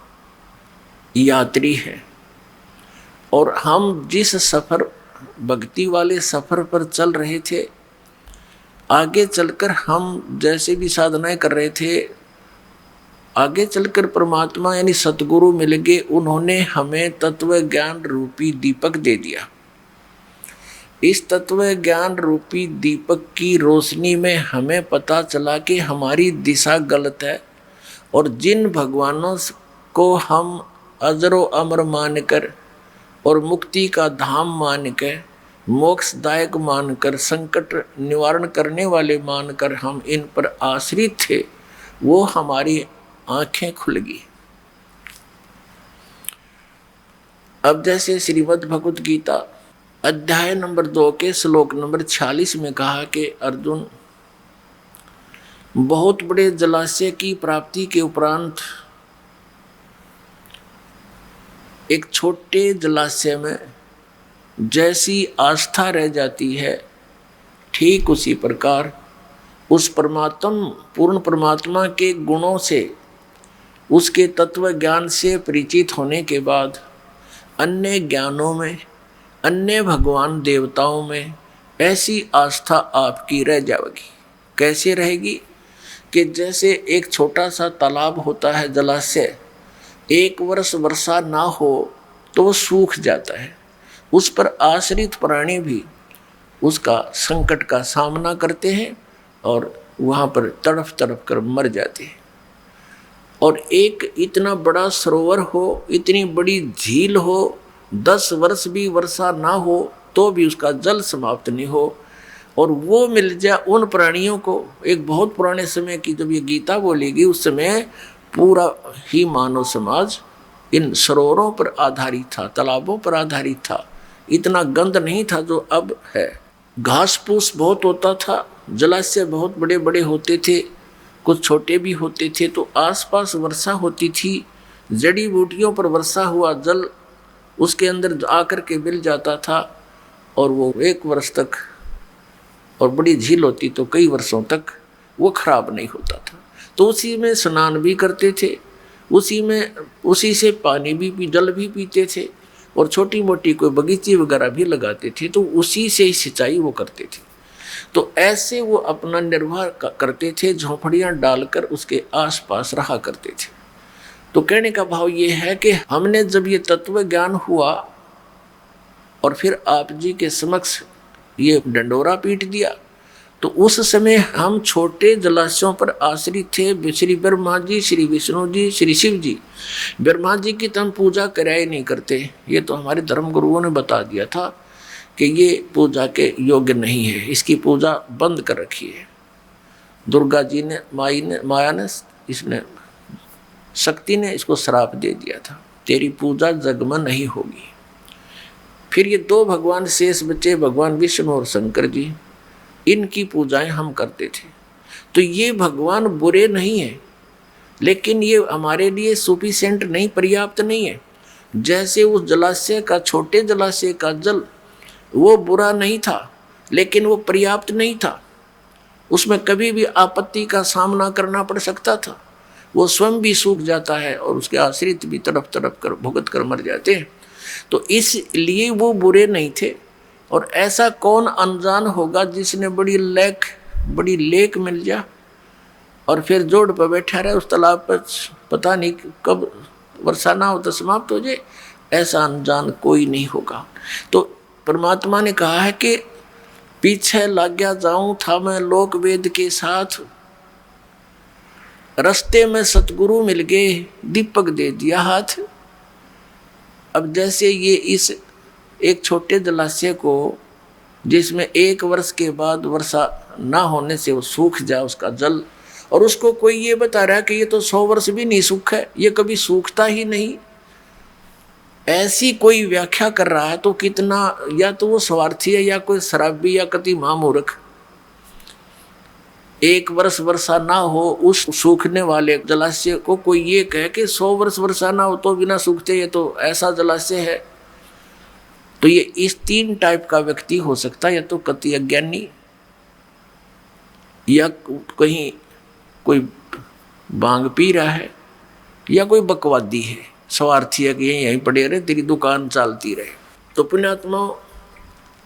यात्री हैं। और हम जिस सफर, भक्ति वाले सफर पर चल रहे थे, आगे चलकर हम जैसे भी साधनाएं कर रहे थे, आगे चलकर परमात्मा यानी सतगुरु मिल गए। उन्होंने हमें तत्व ज्ञान रूपी दीपक दे दिया। इस तत्व ज्ञान रूपी दीपक की रोशनी में हमें पता चला कि हमारी दिशा गलत है, और जिन भगवानों को हम अजरो अमर मानकर और मुक्ति का धाम मानकर, मोक्षदायक मानकर, संकट निवारण करने वाले मानकर हम इन पर आश्रित थे, वो हमारी आंखें खुल गई। अब जैसे श्रीमद् भगवत गीता अध्याय नंबर 2 के श्लोक नंबर 46 में कहा कि अर्जुन, बहुत बड़े जलाशय की प्राप्ति के उपरांत एक छोटे जलाशय में जैसी आस्था रह जाती है, ठीक उसी प्रकार उस परमात्म, पूर्ण परमात्मा के गुणों से, उसके तत्व ज्ञान से परिचित होने के बाद अन्य ज्ञानों में, अन्य भगवान देवताओं में ऐसी आस्था आपकी रह जाएगी। कैसे रहेगी? कि जैसे एक छोटा सा तालाब होता है, जलाशय, एक वर्ष वर्षा ना हो तो वो सूख जाता है। उस पर आश्रित प्राणी भी उसका संकट का सामना करते हैं और वहाँ पर तड़फ तड़फ कर मर जाते हैं। और एक इतना बड़ा सरोवर हो, इतनी बड़ी झील हो, 10 वर्ष भी वर्षा ना हो तो भी उसका जल समाप्त नहीं हो, और वो मिल जाए उन प्राणियों को। एक बहुत पुराने समय की जब ये गीता बोलेगी, उस समय पूरा ही मानव समाज इन सरोवरों पर आधारित था, तालाबों पर आधारित था। इतना गंद नहीं था जो अब है। घास फूस बहुत होता था, जलाशय बहुत बड़े बड़े होते थे, कुछ छोटे भी होते थे। तो आसपास वर्षा होती थी, जड़ी बूटियों पर वर्षा हुआ जल उसके अंदर आकर के मिल जाता था, और वो 1 वर्ष तक, और बड़ी झील होती तो कई वर्षों तक वो खराब नहीं होता था। तो उसी में स्नान भी करते थे, उसी से पानी भी जल भी पीते थे, और छोटी मोटी कोई बगीचे वगैरह भी लगाते थे, तो उसी से ही सिंचाई वो करते थे। तो ऐसे वो अपना निर्वाह करते थे, झोंपड़ियाँ डालकर उसके आसपास रहा करते थे। तो कहने का भाव ये है कि हमने जब ये तत्व ज्ञान हुआ और फिर आप जी के समक्ष ये डंडोरा पीट दिया, तो उस समय हम छोटे जलाशयों पर आश्रित थे। श्री ब्रह्मा जी, श्री विष्णु जी, श्री शिव जी। ब्रह्मा जी की तो हम पूजा कराया नहीं करते, ये तो हमारे धर्म गुरुओं ने बता दिया था कि ये पूजा के योग्य नहीं है, इसकी पूजा बंद कर रखी है। दुर्गा जी ने, माया ने, इसने शक्ति ने इसको श्राप दे दिया था, तेरी पूजा जग में नहीं होगी। फिर ये दो भगवान शेष बचे, भगवान विष्णु और शंकर जी, इनकी पूजाएं हम करते थे। तो ये भगवान बुरे नहीं है, लेकिन ये हमारे लिए सफिशिएंट नहीं, पर्याप्त नहीं है। जैसे उस जलाशय का, छोटे जलाशय का जल वो बुरा नहीं था, लेकिन वो पर्याप्त नहीं था, उसमें कभी भी आपत्ति का सामना करना पड़ सकता था। वो स्वयं भी सूख जाता है और उसके आश्रित भी तड़प तड़प कर भुगत कर मर जाते हैं। तो इसलिए वो बुरे नहीं थे। और ऐसा कौन अनजान होगा जिसने बड़ी लेक मिल जा और फिर जोड़ पर बैठा रहे उस तालाब पर, पता नहीं कब वर्षा ना हो तो समाप्त हो जाए। ऐसा अनजान कोई नहीं होगा। तो परमात्मा ने कहा है कि पीछे लग गया जाऊं था मैं लोक वेद के साथ, रास्ते में सतगुरु मिल गए, दीपक दे दिया हाथ। अब जैसे ये इस एक छोटे जलाशय को, जिसमें 1 वर्ष के बाद वर्षा ना होने से वो सूख जाए उसका जल, और उसको कोई ये बता रहा है कि ये तो 100 वर्ष भी नहीं सूखा है, ये कभी सूखता ही नहीं, ऐसी कोई व्याख्या कर रहा है, तो कितना या तो वो स्वार्थी है या कोई शराबी या कति महामूर्ख। 1 वर्ष वर्षा ना हो उस सूखने वाले जलाशय को कोई ये कहे कि 100 वर्ष वर्षा ना हो तो बिना सूखते, ये तो ऐसा जलाशय है। तो ये इस 3 टाइप का व्यक्ति हो सकता है, या तो कति अज्ञानी, या कहीं कोई बांग पी रहा है, या कोई बकवादी है, स्वार्थी है कि यहीं पड़े रहे, तेरी दुकान चलती रहे। तो पुण्यात्मा,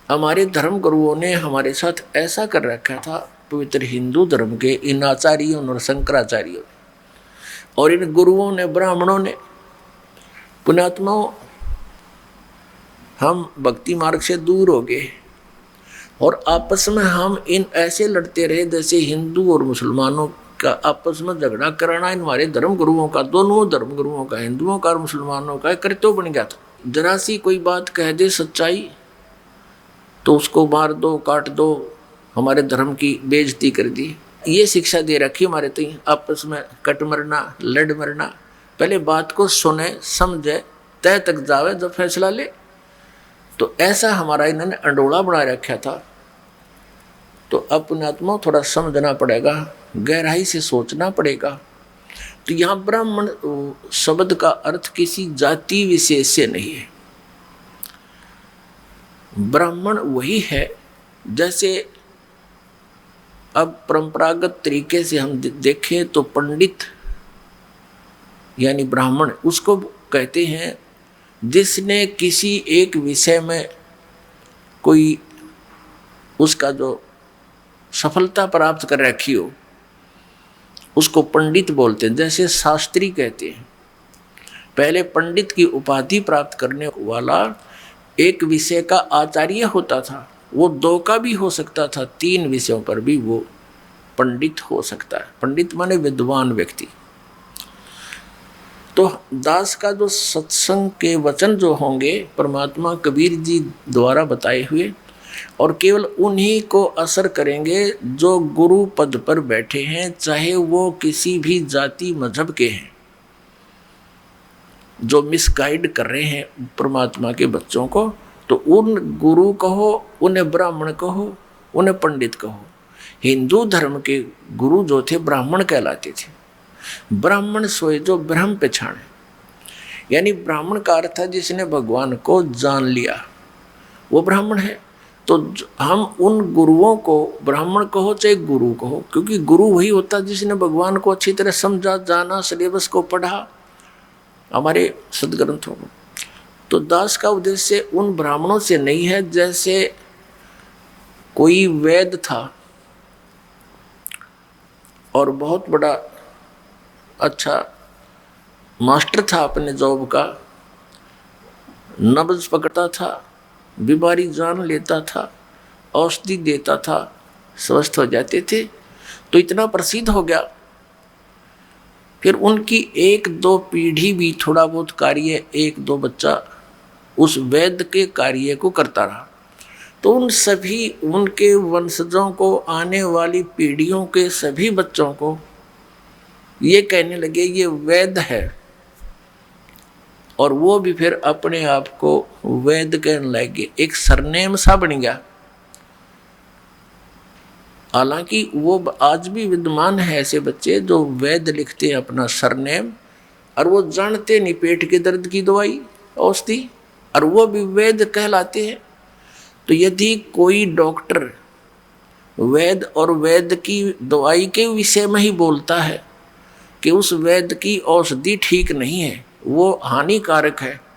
हमारे धर्म गुरुओं ने हमारे साथ ऐसा कर रखा था, पवित्र हिंदू धर्म के इन आचार्यों और शंकराचार्यों और इन गुरुओं ने, ब्राह्मणों ने। पुण्यात्माओं, हम भक्ति मार्ग से दूर हो गए और आपस में हम इन ऐसे लड़ते रहे जैसे हिंदू और मुसलमानों का आपस में झगड़ा कराना इन हमारे धर्म गुरुओं का, दोनों धर्म गुरुओं का, हिंदुओं का और मुसलमानों का कर्तव्य बन गया था। जरा सी कोई बात कह दे सच्चाई तो उसको मार दो, काट दो, हमारे धर्म की बेइज्जती कर दी। ये शिक्षा दे रखी हमारे तई, आपस में कट मरना, लड़ मरना। पहले बात को सुने, समझे, तय तक जावे, जब फैसला ले। तो ऐसा हमारा इन्होंने अंडोला बना रखा था। तो अपने आत्मा थोड़ा समझना पड़ेगा, गहराई से सोचना पड़ेगा। तो यहाँ ब्राह्मण शब्द का अर्थ किसी जाति विशेष से नहीं है। ब्राह्मण वही है, जैसे अब परंपरागत तरीके से हम देखें तो पंडित यानी ब्राह्मण उसको कहते हैं जिसने किसी एक विषय में कोई उसका जो सफलता प्राप्त कर रखी हो, उसको पंडित बोलते हैं। जैसे शास्त्री कहते हैं, पहले पंडित की उपाधि प्राप्त करने वाला एक विषय का आचार्य होता था। वो 2 का भी हो सकता था, 3 विषयों पर भी वो पंडित हो सकता है। पंडित माने विद्वान व्यक्ति। तो दास का जो सत्संग के वचन जो होंगे परमात्मा कबीर जी द्वारा बताए हुए, और केवल उन्हीं को असर करेंगे जो गुरु पद पर बैठे हैं, चाहे वो किसी भी जाति मजहब के हैं। जो मिसगाइड कर रहे हैं परमात्मा के बच्चों को, तो उन गुरु कहो, उन्हें ब्राह्मण कहो, उन्हें पंडित कहो। हिंदू धर्म के गुरु जो थे ब्राह्मण कहलाते थे। ब्राह्मण सोए जो ब्रह्म पहचाने, यानी ब्राह्मण का अर्थ है जिसने भगवान को जान लिया, वो ब्राह्मण है। तो हम उन गुरुओं को ब्राह्मण कहो चाहे गुरु कहो, क्योंकि गुरु वही होता जिसने भगवान को अच्छी तरह समझा, जाना, सिलेबस को पढ़ा हमारे सदग्रंथों को। तो दास का उद्देश्य उन ब्राह्मणों से नहीं है जैसे कोई वैद था और बहुत बड़ा अच्छा मास्टर था अपने जॉब का, नब्ज पकड़ता था, बीमारी जान लेता था, औषधि देता था, स्वस्थ हो जाते थे। तो इतना प्रसिद्ध हो गया। फिर उनकी एक दो पीढ़ी भी थोड़ा बहुत कार्य, एक दो बच्चा उस वैद्य के कार्य को करता रहा। तो उन सभी उनके वंशजों को, आने वाली पीढ़ियों के सभी बच्चों को ये कहने लगे ये वैद्य है, और वो भी फिर अपने आप को वैद्य कहने लगे, एक सरनेम सा बन गया। हालांकि वो आज भी विद्यमान है ऐसे बच्चे जो वैद्य लिखते हैं अपना सरनेम, और वो जानते नहीं पेट के दर्द की दवाई औषधि, और वो भी वैद्य कहलाते हैं। तो यदि कोई डॉक्टर वैद्य और वैद्य की दवाई के विषय में ही बोलता है कि उस वैद्य की औषधि ठीक नहीं है, वो हानिकारक है,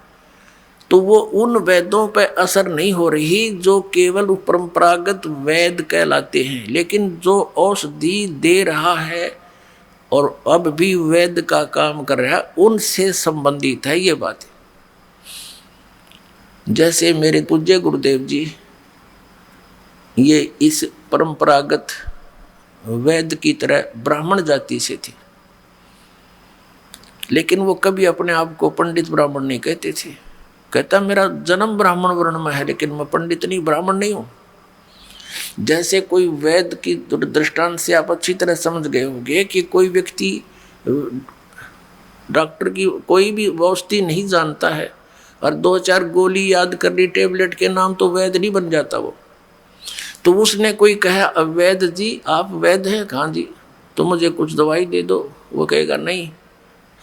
तो वो उन वैद्यों पर असर नहीं हो रही जो केवल परंपरागत वैद्य कहलाते हैं। लेकिन जो औषधि दे रहा है और अब भी वैद्य का काम कर रहा है, उनसे संबंधित है ये बात। जैसे मेरे पूज्य गुरुदेव जी ये इस परंपरागत वैद्य की तरह ब्राह्मण जाति से थे, लेकिन वो कभी अपने आप को पंडित ब्राह्मण नहीं कहते थे। कहता मेरा जन्म ब्राह्मण वर्ण में है, लेकिन मैं पंडित नहीं, ब्राह्मण नहीं हूं। जैसे कोई वैद्य की दृष्टांत से आप अच्छी तरह समझ गए होंगे कि कोई व्यक्ति डॉक्टर की कोई भी औषधि नहीं जानता है और 2-4 गोली याद कर ली टेबलेट के नाम, तो वैद्य नहीं बन जाता वो। तो उसने कोई कहा वैद्य जी आप वैद्य हैं? हाँ जी, तो मुझे कुछ दवाई दे दो। वो कहेगा नहीं,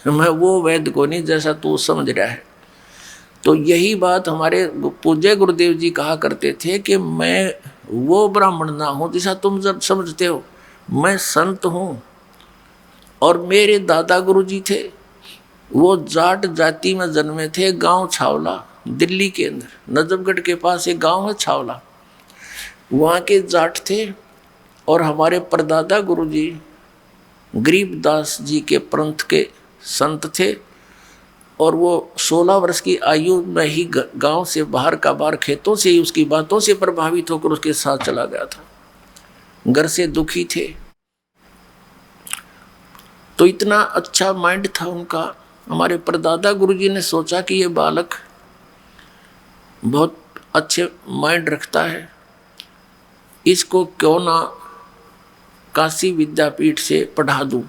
मैं वो वैद्य को नहीं जैसा तू समझ रहा है। तो यही बात हमारे पूज्य गुरुदेव जी कहा करते थे कि मैं वो ब्राह्मण ना हूँ जैसा तुम जब समझते हो, मैं संत हूँ। और मेरे दादा गुरु जी थे, वो जाट जाति में जन्मे थे, गांव छावला दिल्ली के अंदर, नजफगढ़ के पास एक गांव है छावला, वहाँ के जाट थे। और हमारे परदादा गुरु जी गरीबदास जी के पंथ के संत थे, और वो 16 वर्ष की आयु में ही गांव से बाहर का बाहर खेतों से ही उसकी बातों से प्रभावित होकर उसके साथ चला गया था। घर से दुखी थे, तो इतना अच्छा माइंड था उनका। हमारे परदादा गुरुजी ने सोचा कि ये बालक बहुत अच्छे माइंड रखता है, इसको क्यों ना काशी विद्यापीठ से पढ़ा दूं,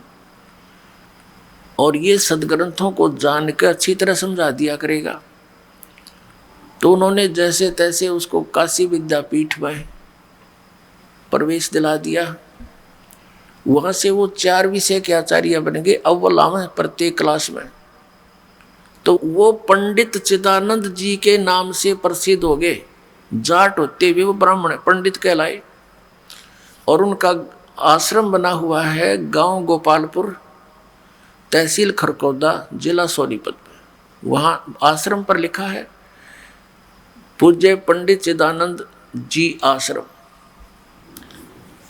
और ये सदग्रंथों को जान के अच्छी तरह समझा दिया करेगा। तो उन्होंने जैसे तैसे उसको काशी विद्यापीठ में प्रवेश दिला दिया। वहाँ से वो 4 विषय के आचार्य बन गए, अव्वल आवे प्रत्येक क्लास में। तो वो पंडित चिदानंद जी के नाम से प्रसिद्ध हो गए। जाट होते हुए वो ब्राह्मण पंडित कहलाए, और उनका आश्रम बना हुआ है गांव गोपालपुर, तहसील खरकौदा, जिला सोनीपत में। वहाँ आश्रम पर लिखा है पूज्य पंडित चिदानंद जी आश्रम।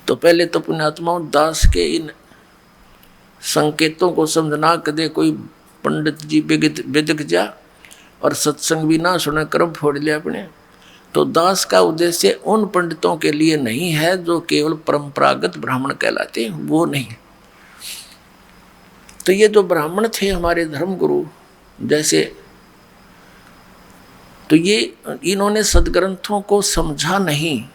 तो पहले तो पुण्यात्माओं दास के इन संकेतों को समझना, कदे कोई पंडित जी बिदक जा और सत्संग भी ना सुने कर्म फोड़ लिया अपने। तो दास का उद्देश्य उन पंडितों के लिए नहीं है जो केवल परंपरागत ब्राह्मण कहलाते हैं, वो नहीं। तो ये जो ब्राह्मण थे हमारे धर्मगुरु जैसे, तो ये इन्होंने सदग्रंथों को समझा नहीं,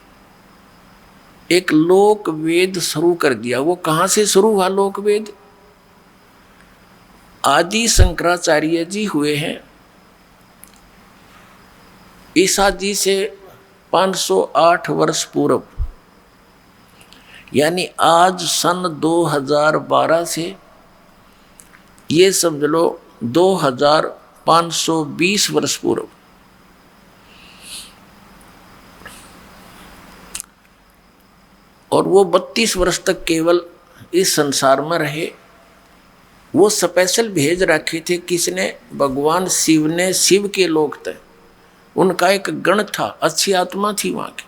एक लोक वेद शुरू कर दिया। वो कहाँ से शुरू हुआ लोक वेद? आदि शंकराचार्य जी हुए हैं ईसा जी से 508 वर्ष पूर्व, यानी आज सन 2012 से ये समझ लो 2520 वर्ष पूर्व। और वो 32 वर्ष तक केवल इस संसार में रहे। वो स्पेशल भेज रखे थे किसने? भगवान शिव ने। शिव के लोग थे, उनका एक गण था, अच्छी आत्मा थी वहाँ की।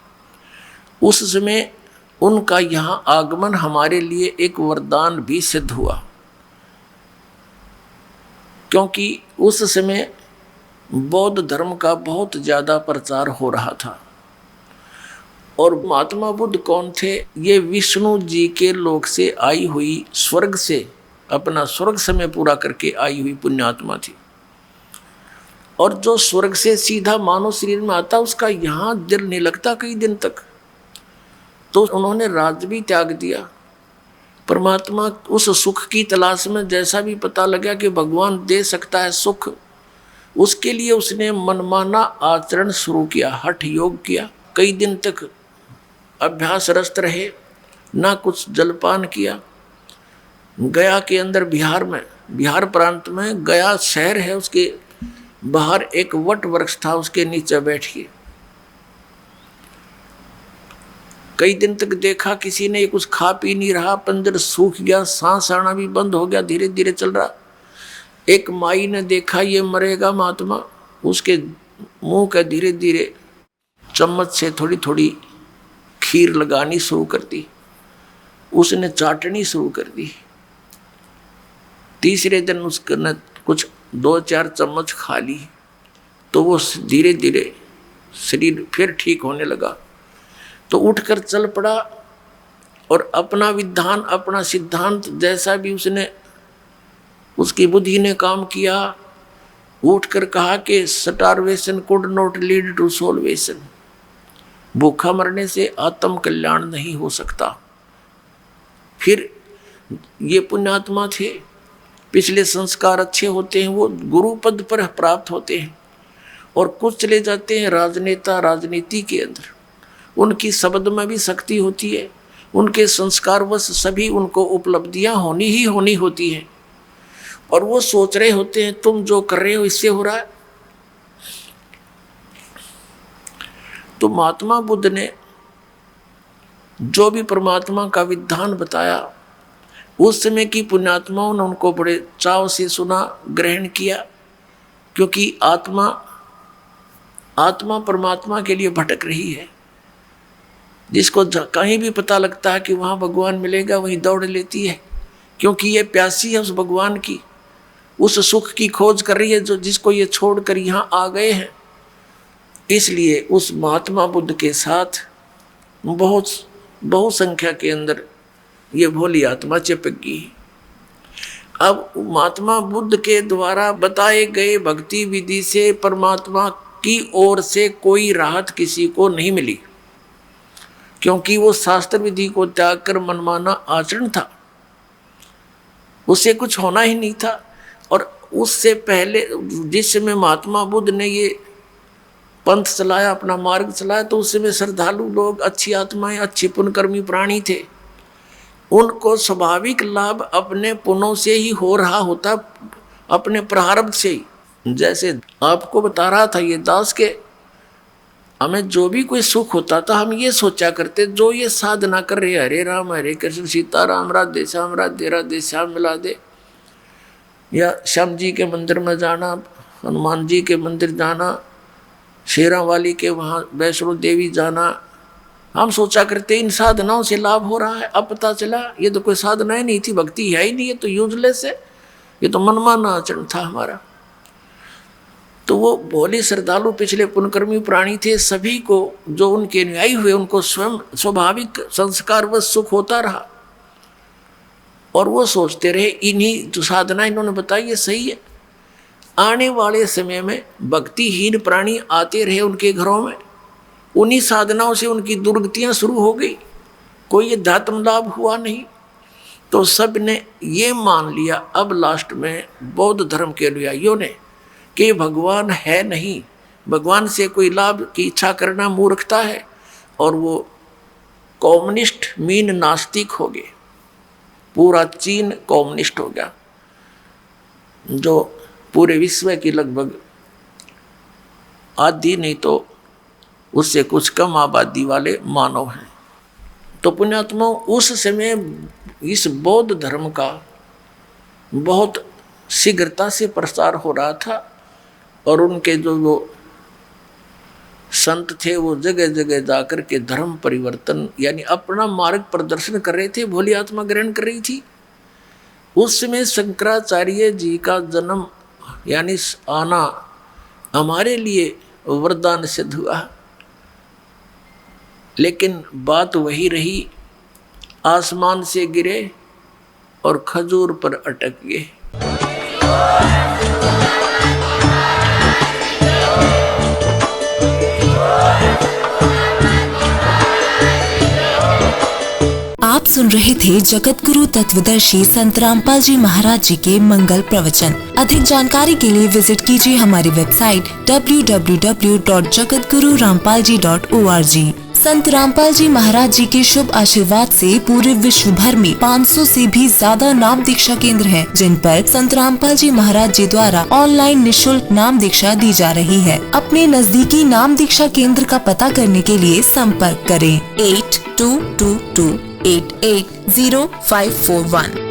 उस समय उनका यहाँ आगमन हमारे लिए एक वरदान भी सिद्ध हुआ, क्योंकि उस समय बौद्ध धर्म का बहुत ज़्यादा प्रचार हो रहा था। और महात्मा बुद्ध कौन थे? ये विष्णु जी के लोक से आई हुई, स्वर्ग से अपना स्वर्ग समय पूरा करके आई हुई पुण्यात्मा थी। और जो स्वर्ग से सीधा मानव शरीर में आता उसका यहाँ दिल नहीं लगता कई दिन तक, तो उन्होंने राज्य भी त्याग दिया। परमात्मा उस सुख की तलाश में जैसा भी पता लगा कि भगवान दे सकता है सुख, उसके लिए उसने मनमाना आचरण शुरू किया, हठ योग किया। कई दिन तक अभ्यासरत रहे, ना कुछ जलपान किया। गया के अंदर बिहार प्रांत में गया शहर है, उसके बाहर एक वट वृक्ष था, उसके नीचे बैठिए। कई दिन तक देखा किसी ने कुछ खा पी नहीं रहा, पंजर सूख गया, सांस आना भी बंद हो गया, धीरे धीरे चल रहा। एक माई ने देखा ये मरेगा महात्मा, उसके मुंह का धीरे धीरे चम्मच से थोड़ी थोड़ी खीर लगानी शुरू कर दी, उसने चाटनी शुरू कर दी। तीसरे दिन उसने कुछ 2-4 चम्मच खा ली, तो वो धीरे धीरे शरीर फिर ठीक होने लगा। तो उठकर चल पड़ा और अपना विधान, अपना सिद्धांत जैसा भी उसने, उसकी बुद्धि ने काम किया, उठकर कहा कि starvation could not lead to salvation, भूखा मरने से आत्म कल्याण नहीं हो सकता। फिर ये पुण्यात्मा थे, पिछले संस्कार अच्छे होते हैं, वो गुरु पद पर प्राप्त होते हैं। और कुछ चले जाते हैं राजनेता, राजनीति के अंदर, उनकी शब्द में भी शक्ति होती है, उनके संस्कारवश सभी उनको उपलब्धियां होनी ही होनी होती हैं, और वो सोच रहे होते हैं तुम जो कर रहे हो इससे हो रहा है। तो महात्मा बुद्ध ने जो भी परमात्मा का विधान बताया, उस समय की पुण्यात्माओं ने उनको बड़े चाव से सुना, ग्रहण किया। क्योंकि आत्मा परमात्मा के लिए भटक रही है। जिसको कहीं भी पता लगता है कि वहाँ भगवान मिलेगा, वहीं दौड़ लेती है, क्योंकि ये प्यासी है उस भगवान की, उस सुख की खोज कर रही है जो जिसको ये छोड़कर यहाँ आ गए हैं। इसलिए उस महात्मा बुद्ध के साथ बहुसंख्या के अंदर ये भोली आत्मा चिपक गई। अब महात्मा बुद्ध के द्वारा बताए गए भक्ति विधि से परमात्मा की ओर से कोई राहत किसी को नहीं मिली, क्योंकि वो शास्त्र विधि को त्याग कर मनमाना आचरण था, उससे कुछ होना ही नहीं था। और उससे पहले जिस समय महात्मा बुद्ध ने ये पंथ चलाया, अपना मार्ग चलाया, तो उस समय श्रद्धालु लोग, अच्छी आत्माएं, अच्छे पुण्यकर्मी प्राणी थे, उनको स्वाभाविक लाभ अपने पुण्यों से ही हो रहा होता, अपने प्रारब्ध से ही। जैसे आपको बता रहा था ये दास के, हमें जो भी कोई सुख होता था हम ये सोचा करते, जो ये साधना कर रहे हरे राम हरे कृष्ण सीताराम राधे श्याम राधे श्याम मिला दे, या श्याम जी के मंदिर में जाना, हनुमान जी के मंदिर जाना, शेरा वाली के वहाँ वैष्णो देवी जाना, हम सोचा करते इन साधनाओं से लाभ हो रहा है। अब पता चला ये तो कोई साधनाएं नहीं थी, भक्ति है ही नहीं, ये तो यूजलेस है, ये तो मनमाना आचरण था हमारा। तो वो भोले श्रद्धालु पिछले पुण्यकर्मी प्राणी थे, सभी को जो उनके अनुयायी हुए उनको स्वयं स्वाभाविक संस्कार व सुख होता रहा, और वो सोचते रहे इन्हीं जो साधना इन्होंने बताई ये सही है। आने वाले समय में भक्तिहीन प्राणी आते रहे उनके घरों में, उन्हीं साधनाओं से उनकी दुर्गतियां शुरू हो गई, कोई ये धात्म लाभ हुआ नहीं। तो सब ने ये मान लिया अब लास्ट में बौद्ध धर्म के अनुयायियों ने कि भगवान है नहीं, भगवान से कोई लाभ की इच्छा करना मूर्खता है, और वो कम्युनिस्ट मीन नास्तिक हो गए। पूरा चीन कम्युनिस्ट हो गया, जो पूरे विश्व की लगभग आधी नहीं तो उससे कुछ कम आबादी वाले मानव हैं। तो पुण्यात्मा उस समय इस बौद्ध धर्म का बहुत शीघ्रता से प्रसार हो रहा था, और उनके जो वो संत थे वो जगह जगह जाकर के धर्म परिवर्तन यानी अपना मार्ग प्रदर्शन कर रहे थे, भोली आत्मा ग्रहण कर रही थी। उस समय शंकराचार्य जी का जन्म यानी आना हमारे लिए वरदान सिद्ध हुआ। लेकिन बात वही रही, आसमान से गिरे और खजूर पर अटक गए। आप सुन रहे थे जगत गुरु तत्वदर्शी संत रामपाल जी महाराज जी के मंगल प्रवचन। अधिक जानकारी के लिए विजिट कीजिए हमारी वेबसाइट www.jagatgururampalji.org। संत रामपाल जी महाराज जी के शुभ आशीर्वाद से पूरे विश्व भर में 500 से भी ज्यादा नाम दीक्षा केंद्र हैं, जिन पर संत रामपाल जी महाराज जी द्वारा ऑनलाइन निशुल्क नाम दीक्षा दी जा रही है। अपने नजदीकी नाम दीक्षा केंद्र का पता करने के लिए संपर्क करें 8222880541।